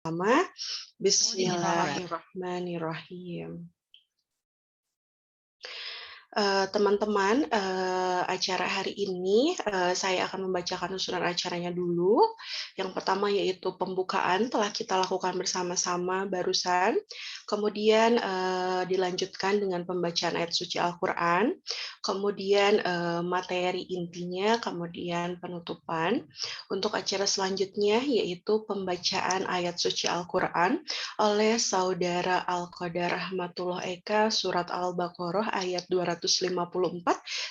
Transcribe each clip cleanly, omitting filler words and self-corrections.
Bismillahirrahmanirrahim. Teman-teman, acara hari ini, saya akan membacakan susunan acaranya dulu. Yang pertama yaitu pembukaan telah kita lakukan bersama-sama barusan, kemudian, dilanjutkan dengan pembacaan ayat suci Al-Qur'an, kemudian, materi intinya, kemudian penutupan. Untuk acara selanjutnya yaitu pembacaan ayat suci Al-Qur'an oleh Saudara Al-Qadar Rahmatullah Eka, surat Al-Baqarah ayat 254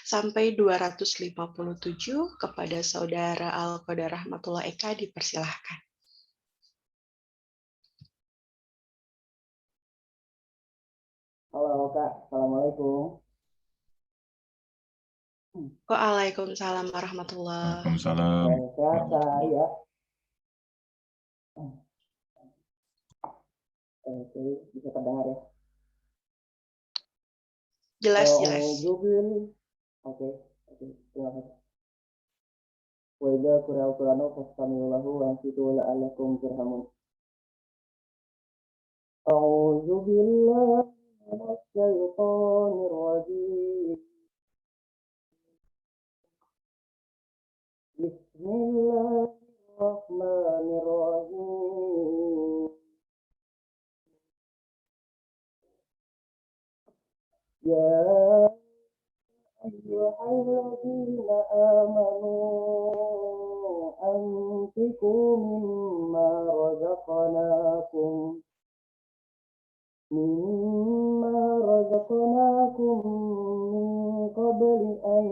sampai 257. Kepada Saudara Al-Qadar Rahmatullah Eka dipersilahkan. Halo Kak, Assalamualaikum. Waalaikumsalam warahmatullah. Waalaikumsalam. Sehat Kak, ya. Oke, bisa terdengar ya? Jelas. Oke, terima kasih. Wa idza quri'a al-Qur'anu fastami'u lahu wa ansitu la'allakum turhamun. A'udzu billahi minasy syaithanir rajim. Bismillahirrahmanirrahim. Ya ayyuhalladzina amanu anfiqu mimma razaqnakum min qabli an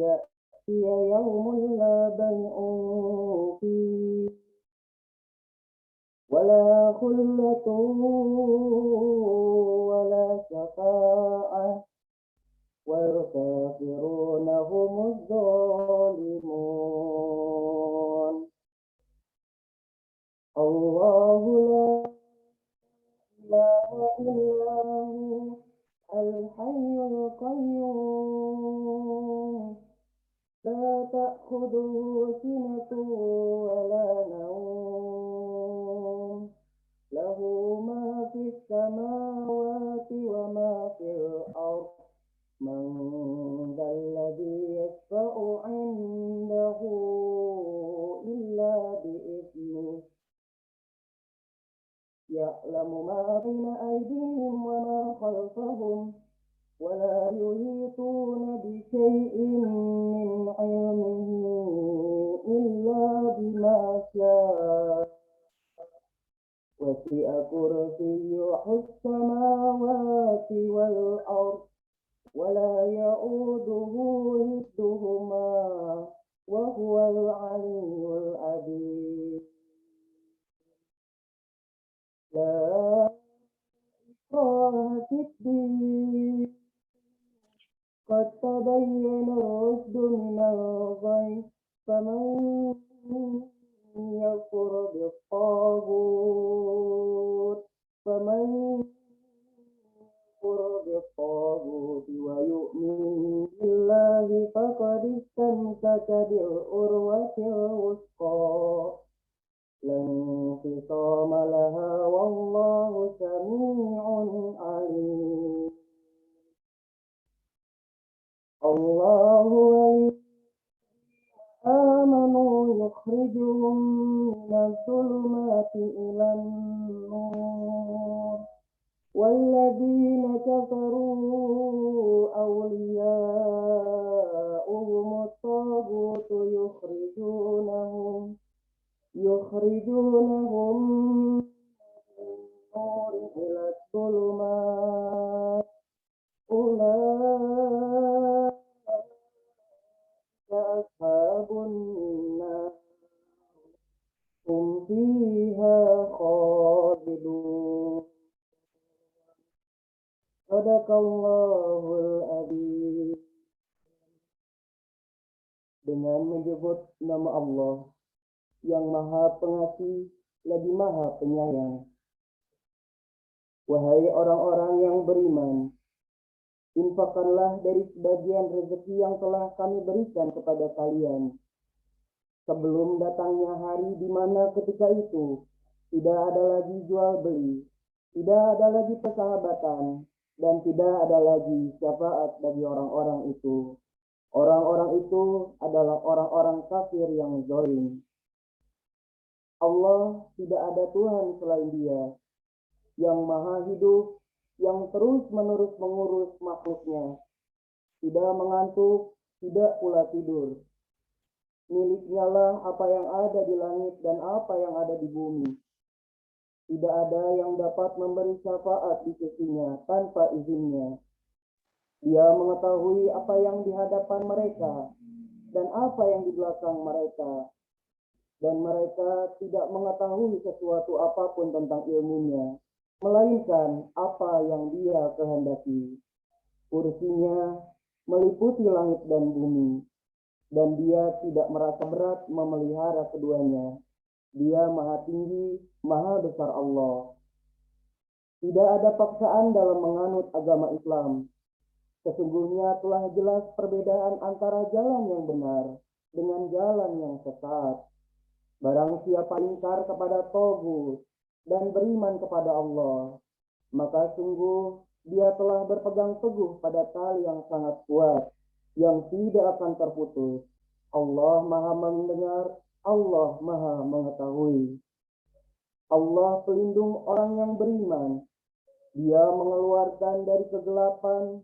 ya'tiya yawmun la bay'un fihi wala khullatun wala syafa'ah wal kafiruna humuz zalimun. Allahu la ilaha illa al-hayyul qayyum la ta'khudhuhu sinatun wa la nawm lahu ma fis samawati wa ma fil ardh man dzalladzi yashfa'u 'indahu illa bi'idhnihi ya'lamu ma baina aydihim wa ma khalfahum wa la yuhituna bi syai'in min 'ilmihi illa bima syaa wasi'a kursiyyuhu as-samawati wal ardh wa la ya'uduhu hifdhuhuma wa huwal 'aliyyul 'azim. La ikraha fid-din qad tabayyana ar-rushdu minal ghayy faman yakfur bit-taghut wa yu'min billahi faqad istamsaka bil urwatil wuthqa lan infisama laha wallahu sami'un alim. Allahu amanu yukhrijuhum minadh dhulumati ilan nur walladzina kafaru awliya'uhum at-taghut yukhrijunahum nur ila dhulumat ulaika ashabun nar hum fiha khalidun. Shadaqallahul adzim. Dengan menyebut nama Allah yang Maha Pengasih lagi Maha Penyayang. Wahai orang-orang yang beriman, infakkanlah dari sebagian rezeki yang telah kami berikan kepada kalian sebelum datangnya hari di mana ketika itu Tidak ada lagi jual beli, tidak ada lagi persahabatan, dan tidak ada lagi syafaat bagi orang-orang itu. Orang-orang itu adalah orang-orang kafir yang zalim. Allah tidak ada Tuhan selain Dia, yang maha hidup, yang terus-menerus mengurus makhluknya, tidak mengantuk, tidak pula tidur. Miliknya lah apa yang ada di langit dan apa yang ada di bumi. Tidak ada yang dapat memberi syafaat di sisinya tanpa izinnya. Dia mengetahui apa yang di hadapan mereka dan apa yang di belakang mereka. Dan mereka tidak mengetahui sesuatu apapun tentang ilmunya, melainkan apa yang Dia kehendaki. Kursinya meliputi langit dan bumi, dan Dia tidak merasa berat memelihara keduanya. Dia maha tinggi, maha besar Allah. Tidak ada paksaan dalam menganut agama Islam. Sesungguhnya telah jelas perbedaan antara jalan yang benar dengan jalan yang sesat. Barang siapa ingkar kepada Togut dan beriman kepada Allah, maka sungguh dia telah berpegang teguh pada tali yang sangat kuat, yang tidak akan terputus. Allah maha mendengar, Allah maha mengetahui. Allah pelindung orang yang beriman. Dia mengeluarkan dari kegelapan,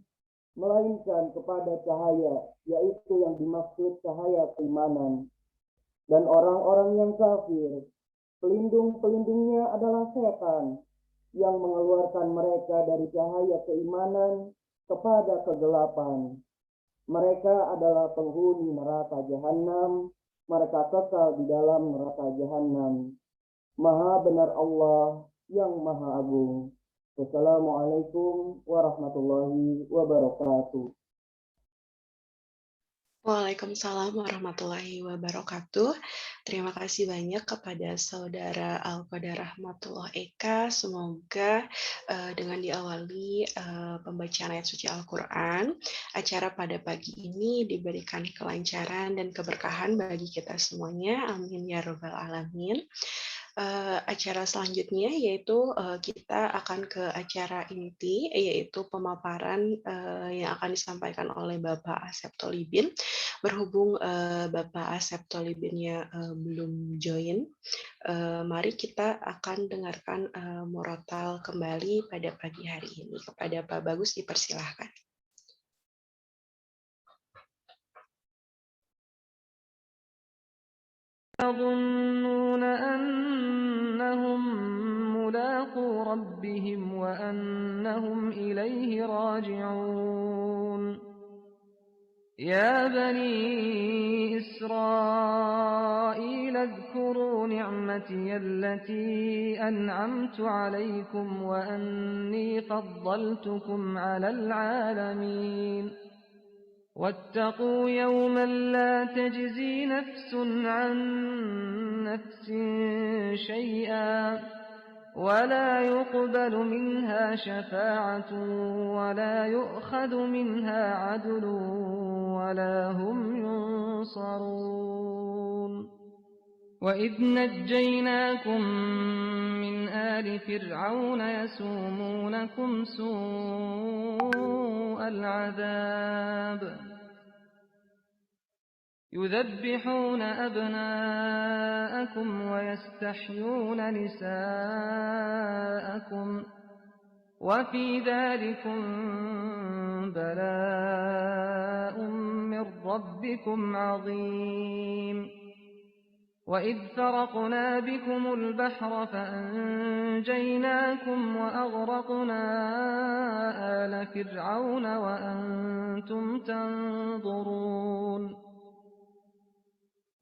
melainkan kepada cahaya, yaitu yang dimaksud cahaya keimanan. Dan orang-orang yang kafir, pelindung-pelindungnya adalah setan, yang mengeluarkan mereka dari cahaya keimanan kepada kegelapan. Mereka adalah penghuni neraka jahanam, mereka kekal di dalam neraka jahanam. Maha benar Allah yang maha agung. Wassalamualaikum warahmatullahi wabarakatuh. Waalaikumsalam warahmatullahi wabarakatuh. Terima kasih banyak kepada Saudara Al-Qadar Rahmatullah Eka. Semoga dengan diawali pembacaan ayat suci Al-Quran, acara pada pagi ini diberikan kelancaran dan keberkahan bagi kita semuanya. Amin ya Rabbal Alamin. Acara selanjutnya yaitu kita akan ke acara inti, yaitu pemaparan yang akan disampaikan oleh Bapak Asep Tolibin. Berhubung Bapak Asep Tolibinnya belum join, mari kita akan dengarkan murotal kembali pada pagi hari ini. Kepada Pak Bagus dipersilahkan. يظنون أنهم ملاقو ربهم وأنهم إليه راجعون يا بني إسرائيل اذكروا نعمتي التي أنعمت عليكم وأني فضلتكم على العالمين واتقوا يوما لا تجزي نفس عن نفس شيئا ولا يقبل منها شفاعة ولا يؤخذ منها عدل ولا هم ينصرون وإذ نجيناكم من آل فرعون يسومونكم سوء العذاب يذبحون أبناءكم ويستحيون نساءكم وفي ذلكم بلاء من ربكم عظيم وإذ فرقنا بكم البحر فأنجيناكم وأغرقنا آل فرعون وأنتم تنظرون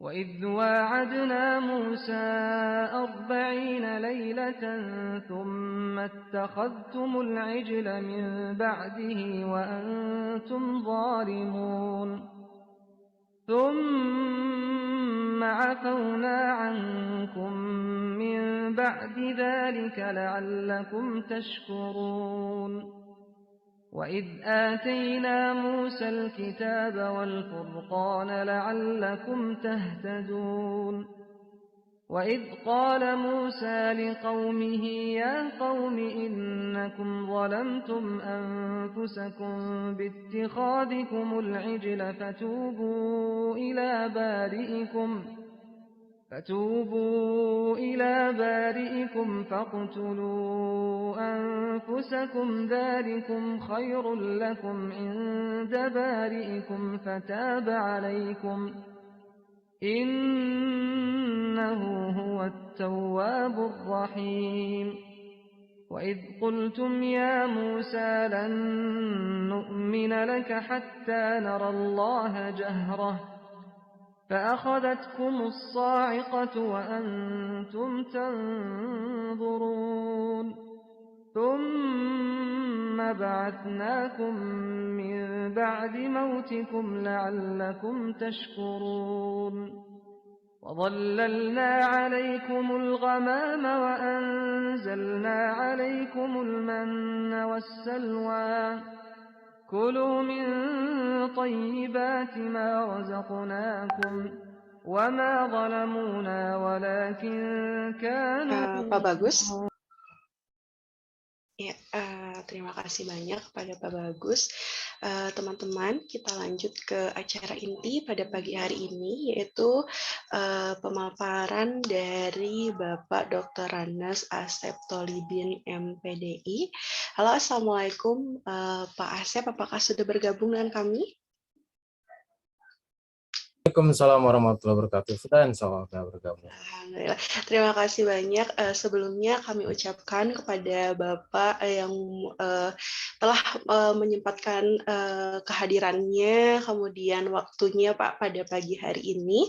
وإذ واعدنا موسى 40 ليلة ثم اتخذتم العجل من بعده وأنتم ظالمون ثم عفونا عنكم من بعد ذلك لعلكم تشكرون وإذ آتينا موسى الكتاب والفرقان لعلكم تهتدون وإذ قال موسى لقومه يا قوم إنكم ظلمتم أنفسكم باتخاذكم العجل فتوبوا إلى بارئكم فاقتلوا أنفسكم ذلكم خير لكم عند بارئكم فتاب عليكم إنه هو التواب الرحيم وإذ قلتم يا موسى لن نؤمن لك حتى نرى الله جهرة فأخذتكم الصاعقة وأنتم تنظرون ثم بعثناكم من بعد موتكم لعلكم تشكرون وظللنا عليكم الغمام وأنزلنا عليكم المن والسلوى كلوا من طيبات ما رزقناكم وما ظلمونا ولكن كانوا Pak Bagus. Ya, terima kasih banyak kepada Pak Bagus. Teman-teman, kita lanjut ke acara inti pada pagi hari ini, yaitu pemaparan dari Bapak Dr. Ranes Asep Tolibin, MPDI. Halo, Assalamualaikum Pak Asep, apakah sudah bergabung dengan kami? Waalaikumsalam warahmatullahi wabarakatuh. Sudah insya Allah bergabung. Alhamdulillah. Terima kasih banyak. Sebelumnya kami ucapkan kepada Bapak yang telah menyempatkan kehadirannya, kemudian waktunya Pak pada pagi hari ini.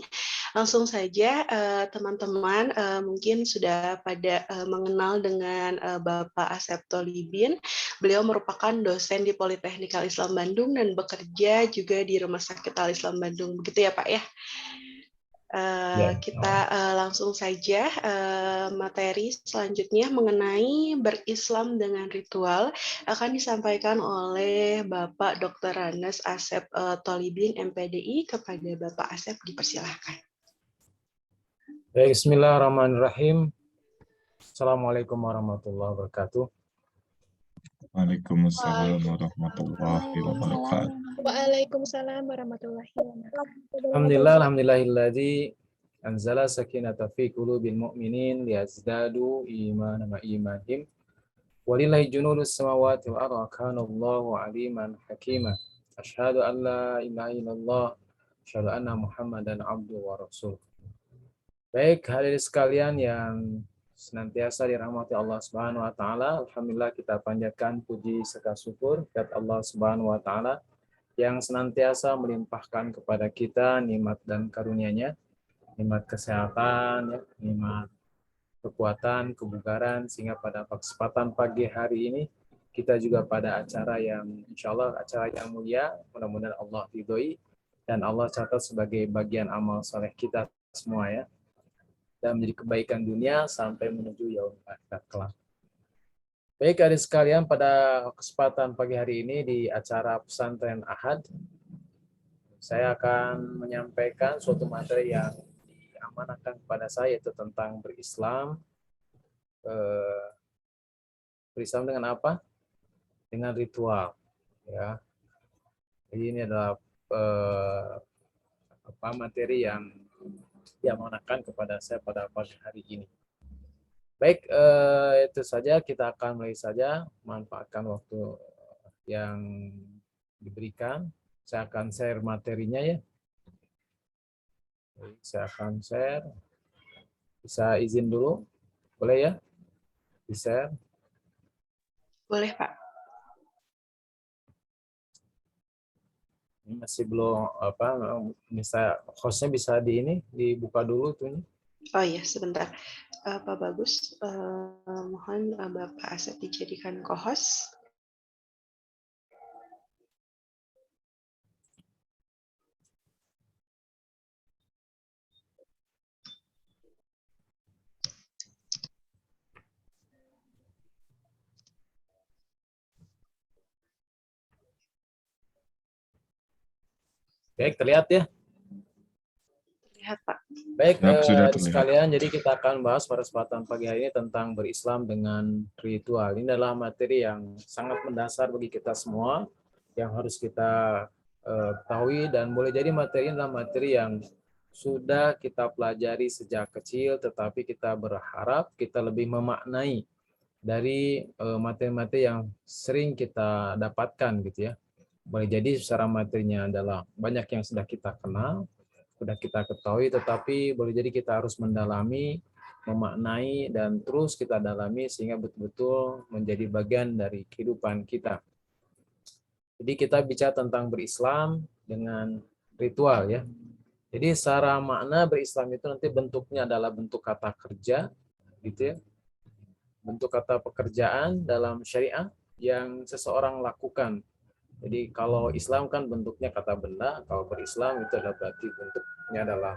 Langsung saja teman-teman mungkin sudah pada mengenal dengan Bapak Asep Tolibin. Beliau merupakan dosen di Politeknik Al-Islam Bandung dan bekerja juga di Rumah Sakit Al-Islam Bandung. Begitu ya Pak ya? Kita langsung saja materi selanjutnya mengenai berislam dengan ritual akan disampaikan oleh Bapak Dr. Ranes Asep Tolibin, MPDI. Kepada Bapak Asep dipersilahkan. Baik, bismillahirrahmanirrahim. Assalamualaikum warahmatullahi wabarakatuh. Waalaikumsalam warahmatullahi wabarakatuh. Waalaikumsalam warahmatullahi wabarakatuh. Alhamdulillahilladzi anzala sakinata fi qulubil mu'minin liyazdadu imanan ma imanihim. Walillahi junudus samawati wal ardi, kana Allahu aliman hakima. Asyhadu an la ilaha illallah, asyhadu anna Muhammadan abduhu wa rasuluh. Baik, hadirin sekalian yang senantiasa dirahmati Allah Subhanahu wa taala, alhamdulillah kita panjatkan puji serta syukur kepada Allah Subhanahu wa taala yang senantiasa melimpahkan kepada kita nikmat dan karunia-Nya, nikmat kesehatan, ya, nikmat kekuatan, kebugaran, sehingga pada kesempatan pagi hari ini kita juga pada acara yang insyaallah acara yang mulia, mudah-mudahan Allah ridhoi dan Allah catat sebagai bagian amal saleh kita semua ya. Dan menjadi kebaikan dunia sampai menuju yaumul akhir kelak. Baik, adik sekalian, pada kesempatan pagi hari ini di acara Pesantren Ahad, saya akan menyampaikan suatu materi yang diamanahkan kepada saya, yaitu tentang berislam. Berislam dengan apa? Dengan ritual. Ya. Jadi ini adalah materi yang diamanahkan kepada saya pada pagi hari ini. Baik, itu saja, kita akan mulai saja, manfaatkan waktu yang diberikan. Saya akan share materinya ya. Saya akan share. Bisa izin dulu? Boleh ya? Di-share? Boleh Pak. Ini masih belum bisa hostnya bisa dibuka dulu tuh. Oh iya, sebentar. Pak Bagus, mohon Bapak Asep dijadikan co-host. Baik, terlihat ya? Lihat Pak. Baik, Ya, sudah adik terlihat. sekalian, jadi kita akan bahas pada kesempatan pagi hari ini tentang berislam dengan ritual. Ini adalah materi yang sangat mendasar bagi kita semua, yang harus kita ketahui, dan boleh jadi materi ini adalah materi yang sudah kita pelajari sejak kecil, tetapi kita berharap kita lebih memaknai dari materi-materi yang sering kita dapatkan gitu ya. Boleh jadi secara materinya adalah banyak yang sudah kita kenal, sudah kita ketahui, tetapi boleh jadi kita harus mendalami, memaknai, dan terus kita dalami sehingga betul-betul menjadi bagian dari kehidupan kita. Jadi kita bicara tentang berislam dengan ritual ya. Jadi secara makna berislam itu nanti bentuknya adalah bentuk kata kerja, gitu ya. Bentuk kata pekerjaan dalam syariah yang seseorang lakukan. Jadi kalau Islam kan bentuknya kata benda, kalau berislam itu adalah berarti bentuknya adalah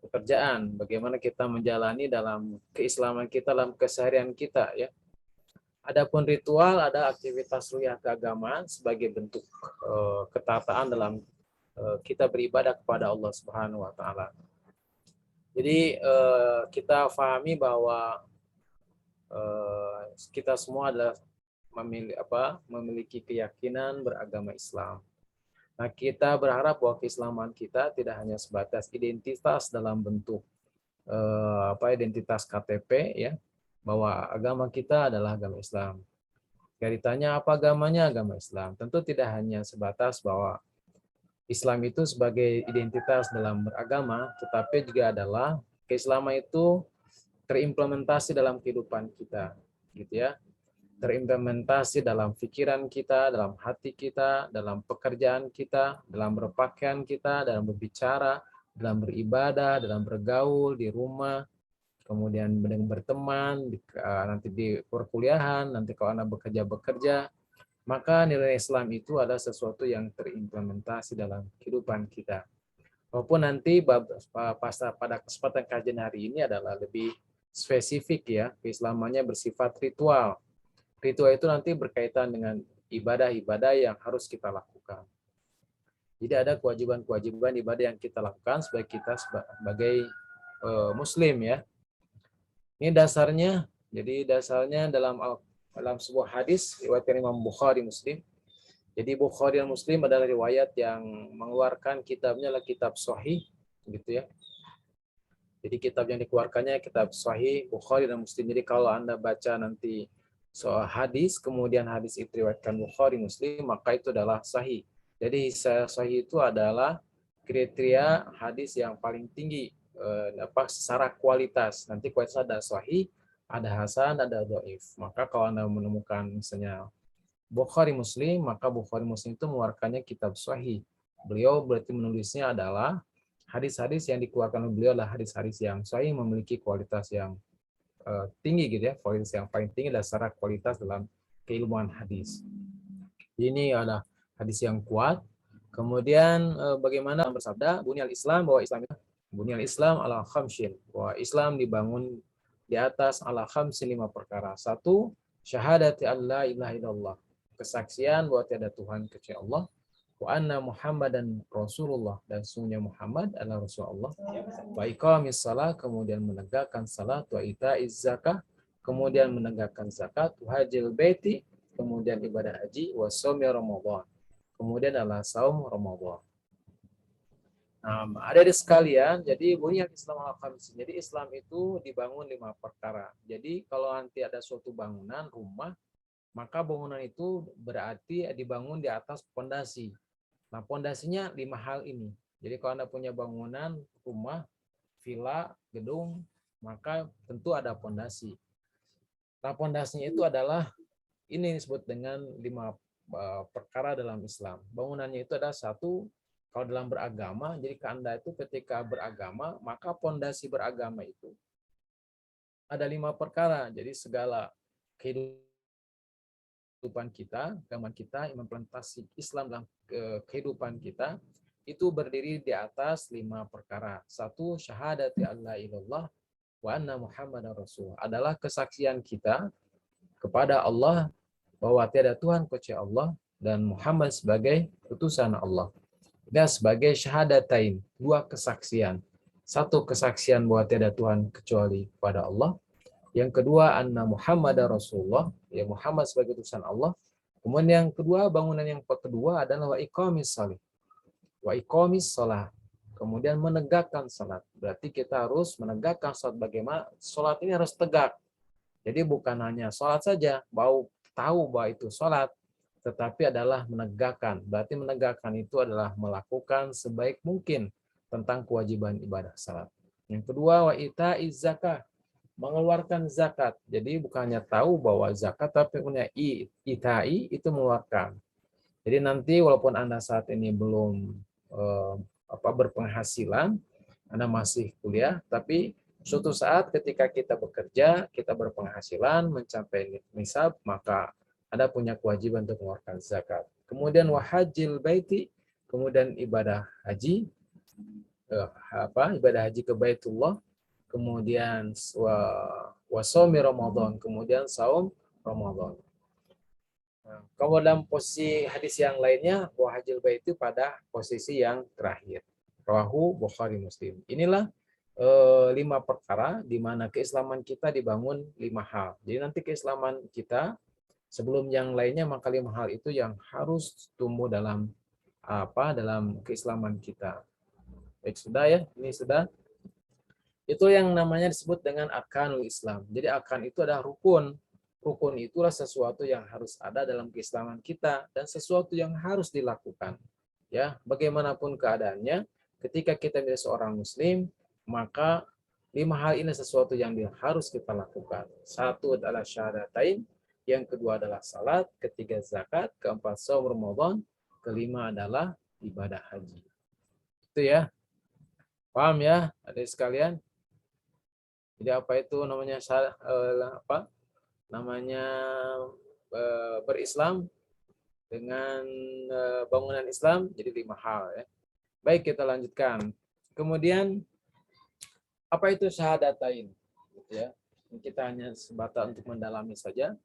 pekerjaan. Bagaimana kita menjalani dalam keislaman kita, dalam keseharian kita ya. Adapun ritual ada aktivitas ruhiyah keagamaan sebagai bentuk ketaatan dalam kita beribadah kepada Allah Subhanahu wa taala. Jadi kita pahami bahwa kita semua adalah memiliki keyakinan beragama Islam. Nah, kita berharap bahwa keislaman kita tidak hanya sebatas identitas dalam bentuk identitas KTP ya, bahwa agama kita adalah agama Islam. Jika ditanya apa agamanya, agama Islam. Tentu tidak hanya sebatas bahwa Islam itu sebagai identitas dalam beragama, tetapi juga adalah keislaman itu terimplementasi dalam kehidupan kita, gitu ya. Terimplementasi dalam pikiran kita, dalam hati kita, dalam pekerjaan kita, dalam berpakaian kita, dalam berbicara, dalam beribadah, dalam bergaul di rumah, kemudian berteman, nanti di perkuliahan, nanti kalau Anda bekerja, maka nilai Islam itu adalah sesuatu yang terimplementasi dalam kehidupan kita. Walaupun nanti pada kesempatan kajian hari ini adalah lebih spesifik ya, keislamannya bersifat ritual. Ritual itu nanti berkaitan dengan ibadah-ibadah yang harus kita lakukan. Jadi ada kewajiban-kewajiban ibadah yang kita lakukan sebagai kita sebagai Muslim ya. Ini dasarnya. Jadi dasarnya dalam sebuah hadis riwayat Imam Bukhari Muslim. Jadi Bukhari dan Muslim adalah riwayat yang mengeluarkan kitabnya adalah kitab Sahih, gitu ya. Jadi kitab yang dikeluarkannya kitab Sahih Bukhari dan Muslim. Jadi kalau Anda baca nanti soal hadis, kemudian hadis itu diriwayatkan Bukhari Muslim, maka itu adalah sahih. Jadi sahih itu adalah kriteria hadis yang paling tinggi secara kualitas. Nanti kualitas ada sahih, ada hasan, ada dhaif. Maka kalau Anda menemukan misalnya Bukhari Muslim, maka Bukhari Muslim itu mengeluarkannya kitab sahih. Beliau berarti menulisnya adalah hadis-hadis yang dikeluarkan oleh beliau adalah hadis-hadis yang sahih, memiliki kualitas yang tinggi gitu ya, kualitas yang paling tinggi dasar kualitas dalam keilmuan hadis. Ini ada hadis yang kuat. Kemudian bagaimana bersabda bunyal Islam, bahwa bunyal Islam ala khamsin, bahwa Islam dibangun di atas ala khamsin 5 perkara. 1, syahadati alla ilaha illallah, kesaksian bahwa tiada Tuhan kecuali Allah, wa anna Muhammadan Rasulullah, dan sungguhnya Muhammad adalah Rasulullah, wa iqamis shalah, kemudian menegakkan salat, wa itaiz zakah, kemudian menegakkan zakat, wa hajjil baiti, kemudian ibadah haji, wa shaumi Ramadan, kemudian adalah saum Ramadan. Nah, adik-adik sekalian, jadi bunyi Islam al-khamsin. Jadi Islam itu dibangun 5 perkara. Jadi kalau nanti ada suatu bangunan rumah, maka bangunan itu berarti dibangun di atas pondasi. Nah, pondasinya 5 hal ini. Jadi kalau Anda punya bangunan, rumah, villa, gedung, maka tentu ada pondasi. Nah, pondasinya itu adalah ini disebut dengan 5 perkara dalam Islam. Bangunannya itu ada 1, kalau dalam beragama, jadi ke Anda itu ketika beragama, maka pondasi beragama itu ada 5 perkara. Jadi segala kehidupan kita, agama kita, implementasi Islam dalam kehidupan kita, itu berdiri di atas 5 perkara. 1, syahadati alla ilallah wa anna Muhammadar Rasul. Adalah kesaksian kita kepada Allah bahwa tiada Tuhan kecuali Allah dan Muhammad sebagai utusan Allah. Dan sebagai syahadatain, 2 kesaksian. Satu, kesaksian bahwa tiada Tuhan kecuali pada Allah. Yang kedua, anna Muhammadar Rasulullah, ya Muhammad sebagai utusan Allah. Kemudian yang kedua, bangunan yang kedua adalah wa iqamis shalah. Wa iqamis shalah. Kemudian menegakkan salat. Berarti kita harus menegakkan salat. Bagaimana? Salat ini harus tegak. Jadi bukan hanya salat saja, tahu bahwa itu salat, tetapi adalah menegakkan. Berarti menegakkan itu adalah melakukan sebaik mungkin tentang kewajiban ibadah salat. Yang kedua, wa ita'iz zakah, mengeluarkan zakat. Jadi bukannya tahu bahwa zakat, tapi punya ita'i itu mengeluarkan. Jadi nanti walaupun Anda saat ini belum berpenghasilan, Anda masih kuliah, tapi suatu saat ketika kita bekerja, kita berpenghasilan mencapai nisab, maka Anda punya kewajiban untuk mengeluarkan zakat. Kemudian wahajil baiti, kemudian ibadah haji, ibadah haji ke Baitullah, kemudian wasomi Ramadan, kemudian saum Ramadan. Nah, kalau dalam posisi hadis yang lainnya, wahajil bait itu pada posisi yang terakhir. Rawahu Bukhari Muslim. Inilah 5 perkara di mana keislaman kita dibangun 5 hal. Jadi nanti keislaman kita sebelum yang lainnya, maka 5 hal itu yang harus tumbuh dalam dalam keislaman kita. Baik, sudah ya, ini sudah. Itu yang namanya disebut dengan arkanul Islam. Jadi arkan itu adalah rukun. Rukun itulah sesuatu yang harus ada dalam keislaman kita dan sesuatu yang harus dilakukan. Ya, bagaimanapun keadaannya, ketika kita menjadi seorang muslim, maka 5 hal ini sesuatu yang harus kita lakukan. 1 adalah syahadatain, yang kedua adalah salat, ketiga zakat, keempat shaum Ramadan, kelima adalah ibadah haji. Itu ya. Paham ya, adik sekalian? Jadi apa itu namanya berislam dengan bangunan Islam, jadi 5 hal ya. Baik, kita lanjutkan. Kemudian apa itu syahadatain? Gitu ya. Kita hanya sebatas untuk mendalami saja.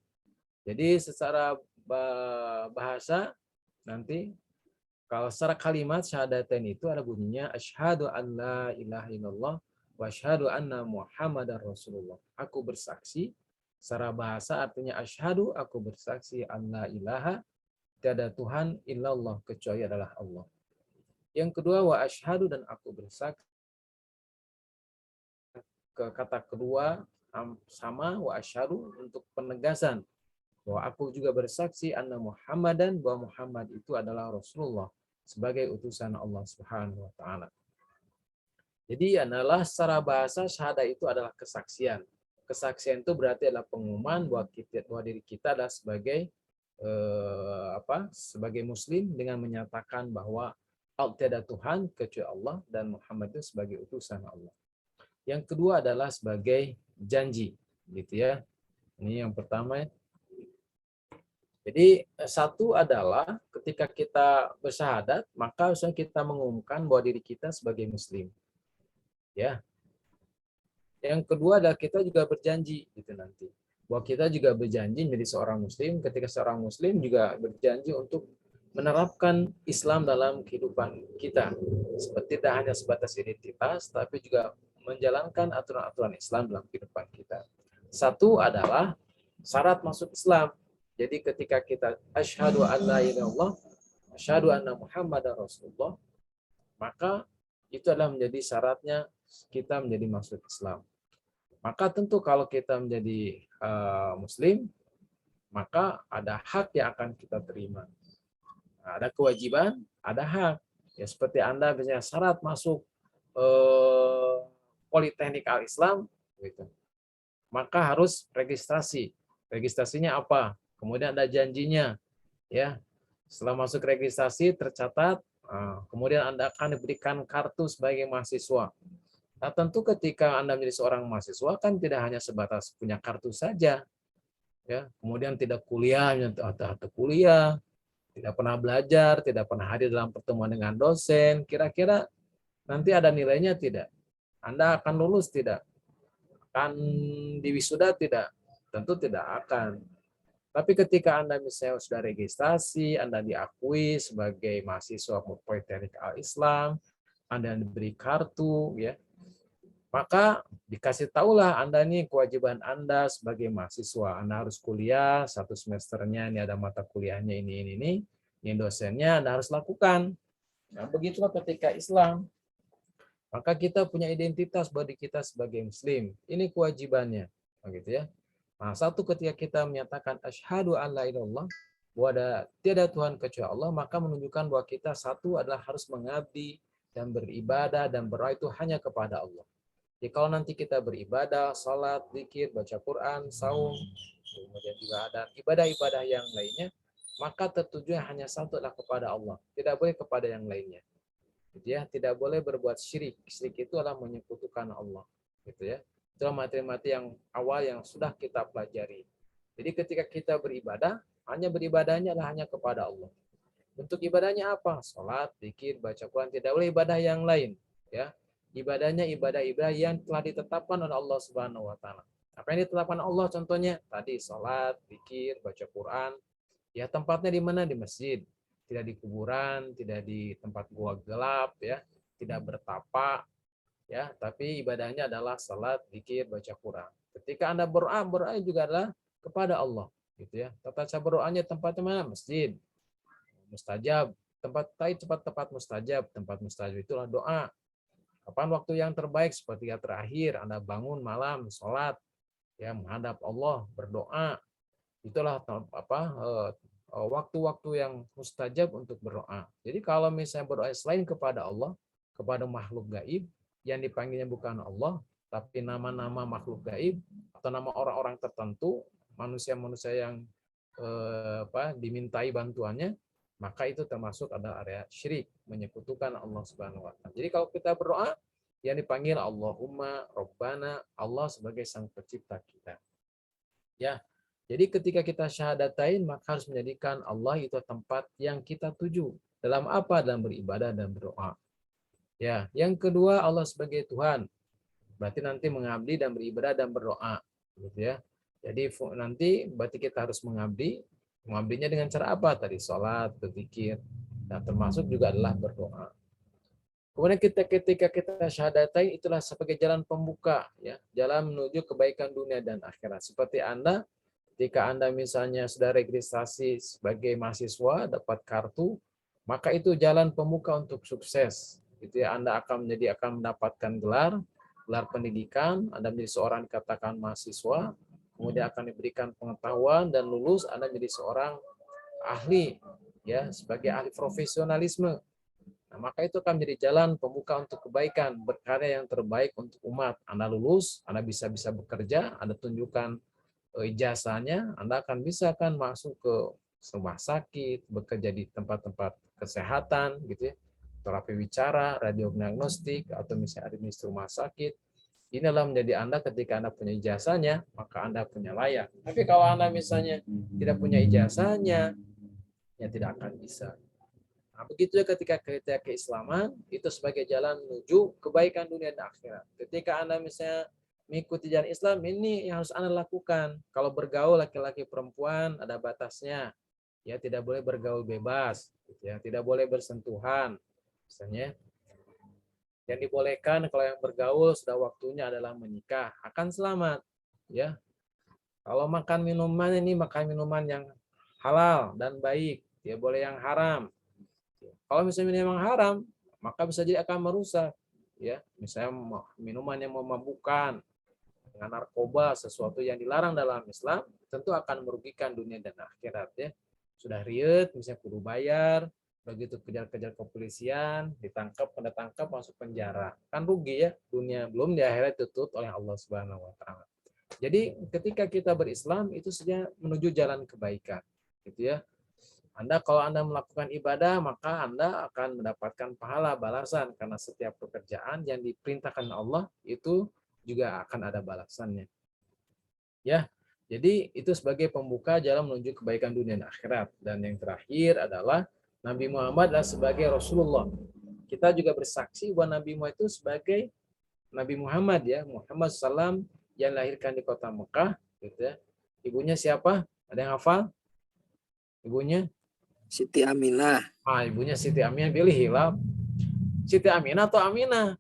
Jadi secara bahasa nanti kalau secara kalimat syahadatain itu ada bunyinya asyhadu an la ilaha illallah wa asyhadu anna Muhammadar Rasulullah. Aku bersaksi, secara bahasa artinya asyhadu, aku bersaksi an la ilaha, tiada Tuhan illallah kecuali adalah Allah. Yang kedua wa asyhadu, dan aku bersaksi. Ke kata kedua sama wa asyhadu untuk penegasan bahwa aku juga bersaksi anna Muhammadan, bahwa Muhammad itu adalah Rasulullah sebagai utusan Allah Subhanahu wa taala. Jadi adalah secara bahasa syahadah itu adalah kesaksian. Kesaksian itu berarti adalah pengumuman bahwa diri kita adalah sebagai sebagai muslim dengan menyatakan bahwa tiada Tuhan kecuali Allah dan Muhammad itu sebagai utusan Allah. Yang kedua adalah sebagai janji, gitu ya. Ini yang pertama. Jadi satu adalah ketika kita bersyahadat, maka harusnya kita mengumumkan bahwa diri kita sebagai muslim. Ya. Yang kedua adalah kita juga berjanji gitu nanti. Bahwa kita juga berjanji menjadi seorang muslim, ketika seorang muslim juga berjanji untuk menerapkan Islam dalam kehidupan kita. Seperti tidak hanya sebatas identitas, tapi juga menjalankan aturan-aturan Islam dalam kehidupan kita. Satu adalah syarat masuk Islam. Jadi ketika kita asyhadu an la ilaha illallah, asyhadu anna Muhammadar Rasulullah, maka itu adalah menjadi syaratnya kita menjadi masuk Islam. Maka tentu kalau kita menjadi muslim, maka ada hak yang akan kita terima. Ada kewajiban, ada hak. Ya seperti Anda misalnya syarat masuk Politeknik Al-Islam, gitu. Maka harus registrasi. Registrasinya apa? Kemudian ada janjinya, ya. Setelah masuk registrasi tercatat, kemudian Anda akan diberikan kartu sebagai mahasiswa. Nah, tentu ketika Anda menjadi seorang mahasiswa kan tidak hanya sebatas punya kartu saja, ya. Kemudian tidak kuliah, atau kuliah, tidak pernah belajar, tidak pernah hadir dalam pertemuan dengan dosen. Kira-kira nanti ada nilainya tidak? Anda akan lulus tidak? Akan diwisuda tidak? Tentu tidak akan. Tapi ketika Anda misalnya sudah registrasi, Anda diakui sebagai mahasiswa Politeknik Al-Islam, Anda diberi kartu, ya, Maka dikasih tahulah Anda nih kewajiban Anda sebagai mahasiswa. Anda harus kuliah, 1 semesternya ini ada mata kuliahnya ini dosennya Anda harus lakukan. Nah, begitulah ketika Islam. Maka kita punya identitas bagi kita sebagai Muslim. Ini kewajibannya. Begitu ya. Nah, satu ketika kita menyatakan asyhadu an la ilaha illallah, bahwa tiada Tuhan kecuali Allah, maka menunjukkan bahwa kita satu adalah harus mengabdi dan beribadah dan berdoa itu hanya kepada Allah. Jadi kalau nanti kita beribadah, salat, zikir, baca Quran, saum, kemudian juga ada ibadah-ibadah yang lainnya, maka tertujunya hanya satu adalah kepada Allah. Tidak boleh kepada yang lainnya. Gitu ya, tidak boleh berbuat syirik. Syirik itu adalah menyekutukan Allah. Gitu ya. Itulah materi-materi yang awal yang sudah kita pelajari. Jadi ketika kita beribadah, hanya beribadahnya adalah hanya kepada Allah. Bentuk ibadahnya apa? Salat, zikir, baca Quran, tidak boleh ibadah yang lain. Ya. Ibadahnya ibadah-ibadah yang telah ditetapkan oleh Allah Subhanahu wa taala. Apa yang ditetapkan Allah contohnya? Tadi salat, zikir, baca Quran. Ya tempatnya di mana? Di masjid. Tidak di kuburan, tidak di tempat gua gelap ya, tidak bertapa ya, tapi ibadahnya adalah salat, zikir, baca Quran. Ketika Anda berdoa juga adalah kepada Allah gitu ya. Tata cara berdoanya tempatnya mana? Masjid. Mustajab, tempat mustajab itulah doa. Kapan waktu yang terbaik? Sepertiga terakhir Anda bangun malam, sholat, ya menghadap Allah, berdoa. Itulah waktu-waktu yang mustajab untuk berdoa. Jadi kalau misalnya berdoa selain kepada Allah, kepada makhluk gaib, yang dipanggilnya bukan Allah, tapi nama-nama makhluk gaib atau nama orang-orang tertentu, manusia-manusia yang dimintai bantuannya, maka itu termasuk adalah area syirik, menyekutukan Allah Subhanahu wa taala. Jadi kalau kita berdoa yang dipanggil Allahumma Rabbana, Allah sebagai sang pencipta kita. Ya. Jadi ketika kita syahadatain maka harus menjadikan Allah itu tempat yang kita tuju. Dalam apa? Dalam beribadah dan berdoa. Ya, yang kedua Allah sebagai Tuhan. Berarti nanti mengabdi dan beribadah dan berdoa, gitu ya. Jadi nanti berarti kita harus mengabdi. Mengabdinya dengan cara apa? Tadi sholat, berzikir, dan termasuk juga adalah berdoa. Kemudian ketika kita syahadatain itulah sebagai jalan pembuka, ya, jalan menuju kebaikan dunia dan akhirat. Seperti Anda, ketika Anda misalnya sudah registrasi sebagai mahasiswa, dapat kartu, maka itu jalan pembuka untuk sukses. Itu ya, Anda akan mendapatkan gelar pendidikan, Anda menjadi seorang dikatakan mahasiswa, kemudian akan diberikan pengetahuan dan lulus Anda menjadi seorang ahli ya sebagai ahli profesionalisme. Nah, maka itu akan menjadi jalan pembuka untuk kebaikan, berkarya yang terbaik untuk umat. Anda lulus, Anda bisa bekerja, Anda tunjukkan ijazahnya, Anda akan bisa masuk ke rumah sakit, bekerja di tempat-tempat kesehatan gitu ya. Terapi bicara, radiodiagnostik atau misalnya administrasi rumah sakit. Ini adalah menjadi Anda ketika Anda punya ijazahnya, maka Anda punya layak. Tapi kalau Anda misalnya tidak punya ijazahnya, ya tidak akan bisa. Nah, begitu ya ketika keislaman, itu sebagai jalan menuju kebaikan dunia dan akhirat. Ketika Anda misalnya mengikuti jalan Islam, ini yang harus Anda lakukan. Kalau bergaul laki-laki perempuan, ada batasnya. Ya, tidak boleh bergaul bebas. Ya, tidak boleh bersentuhan. Misalnya, yang dibolehkan kalau yang bergaul sudah waktunya adalah menikah, akan selamat. Ya, kalau makan minuman ini makan minuman yang halal dan baik, tidak boleh yang haram. Kalau misalnya memang haram, maka bisa jadi akan merusak. Ya, misalnya minuman yang memabukkan, dengan narkoba, sesuatu yang dilarang dalam Islam, tentu akan merugikan dunia dan akhirat. Ya, sudah riet, misalnya kudu bayar. Begitu kejar-kejar kepolisian, ditangkap, pada tangkap masuk penjara. Kan rugi ya, dunia belum di akhirat ditutup oleh Allah Subhanahu wa taala. Jadi ketika kita berislam itu saja menuju jalan kebaikan, gitu ya. Kalau Anda melakukan ibadah, maka Anda akan mendapatkan pahala balasan karena setiap pekerjaan yang diperintahkan Allah itu juga akan ada balasannya. Ya. Jadi itu sebagai pembuka jalan menuju kebaikan dunia dan akhirat. Dan yang terakhir adalah Nabi Muhammad adalah sebagai Rasulullah. Kita juga bersaksi bahwa Nabi Muhammad itu sebagai Nabi Muhammad ya, Muhammad SAW yang lahirkan di kota Mekah, gitu ya. Ibunya siapa? Ada yang hafal? Ibunya? Siti Aminah. Ibunya Siti Aminah, pilih hilaf. Siti Aminah atau Aminah?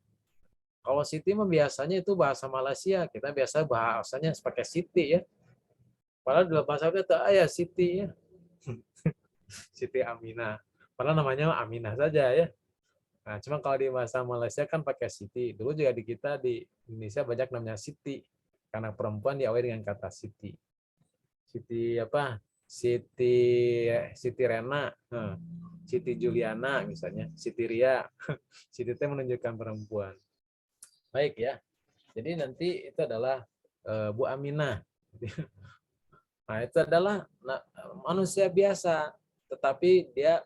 Kalau Siti mah biasanya itu bahasa Malaysia, kita biasa bahasanya pakai Siti ya. Padahal dalam bahasa kita ayah Siti ya, Siti Aminah. Padahal namanya Aminah saja ya. Nah, cuma kalau di bahasa Malaysia kan pakai Siti. Dulu juga di kita di Indonesia banyak namanya Siti. Karena perempuan diawali dengan kata Siti. Siti apa? Siti Rena, Siti Juliana misalnya, Siti Ria. Siti itu menunjukkan perempuan. Baik ya. Jadi nanti itu adalah Bu Aminah. Nah, itu adalah manusia biasa, tetapi dia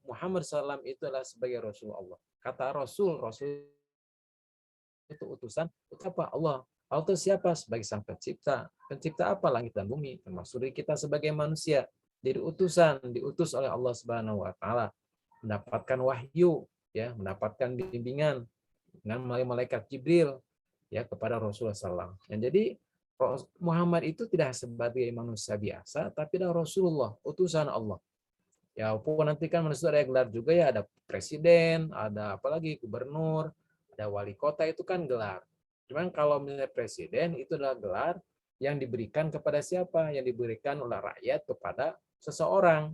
Muhammad SAW itu adalah sebagai Rasulullah. Kata Rasul itu utusan, itu apa? Allah. Allah itu siapa? Sebagai sang pencipta. Pencipta apa? Langit dan bumi, termasuk diri kita sebagai manusia. Jadi utusan, diutus oleh Allah Subhanahu wa taala, mendapatkan wahyu, ya, mendapatkan bimbingan dengan melalui malaikat Jibril ya kepada Rasulullah SAW. Dan jadi Muhammad itu tidak sebagai manusia biasa, tapi adalah Rasulullah, utusan Allah. Ya, walaupun nanti kan manusia ada gelar juga ya, ada presiden, ada apalagi gubernur, ada wali kota, itu kan gelar. Cuman kalau misalnya presiden itu adalah gelar yang diberikan kepada siapa? Yang diberikan oleh rakyat kepada seseorang.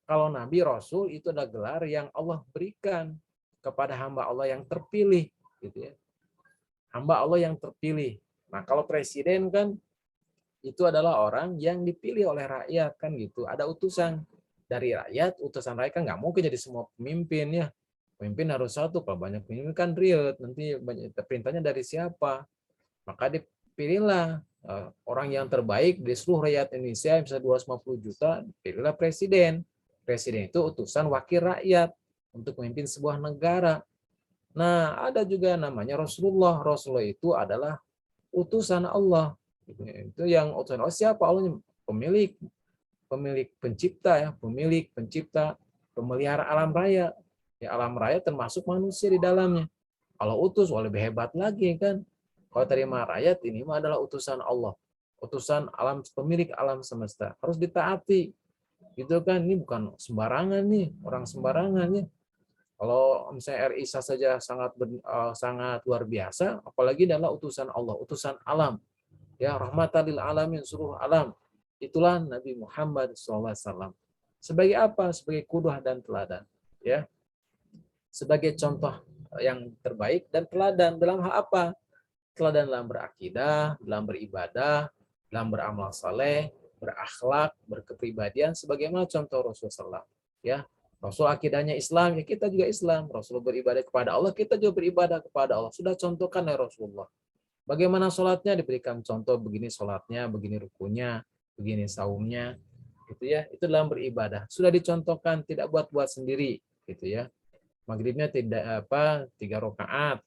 Kalau Nabi Rasul itu adalah gelar yang Allah berikan kepada hamba Allah yang terpilih, gitu ya. Hamba Allah yang terpilih. Nah, kalau presiden kan itu adalah orang yang dipilih oleh rakyat kan gitu. Ada utusan dari rakyat, utusan rakyat kan nggak mungkin jadi semua pemimpin ya. Pemimpin harus satu, kalau banyak pemimpin kan riut, nanti perintahnya dari siapa? Maka dipilihlah orang yang terbaik di seluruh rakyat Indonesia, misalnya 250 juta, pilihlah presiden. Presiden itu utusan wakil rakyat untuk memimpin sebuah negara. Nah, ada juga namanya Rasulullah. Rasulullah itu adalah utusan Allah. Itu yang utusan Allah siapa? Allah pemilik pencipta ya, pemilik pencipta pemelihara alam raya. Ya, alam raya termasuk manusia di dalamnya. Kalau utus lebih hebat lagi kan. Kalau terima rakyat ini adalah utusan Allah. Utusan alam, pemilik alam semesta. Harus ditaati. Gitu kan, ini bukan sembarangan nih, orang sembarangan ya. Kalau misalnya RI saja sangat luar biasa, apalagi adalah utusan Allah, utusan alam. Ya, rahmatan lil alamin, seluruh alam. Itulah Nabi Muhammad SAW. Sebagai apa? Sebagai qudwah dan teladan. Ya, sebagai contoh yang terbaik dan teladan dalam hal apa? Teladan dalam berakidah, dalam beribadah, dalam beramal saleh, berakhlak, berkepribadian, sebagaimana contoh Rasulullah SAW. Ya, Rasul akidahnya Islam, ya kita juga Islam. Rasul beribadah kepada Allah, kita juga beribadah kepada Allah. Sudah contohkan oleh Rasulullah. Bagaimana sholatnya? Diberikan contoh, begini sholatnya, begini rukunya, begini saumnya. Gitu ya. Itu dalam beribadah. Sudah dicontohkan, tidak buat-buat sendiri. Gitu ya. Maghribnya tidak 3 rakaat.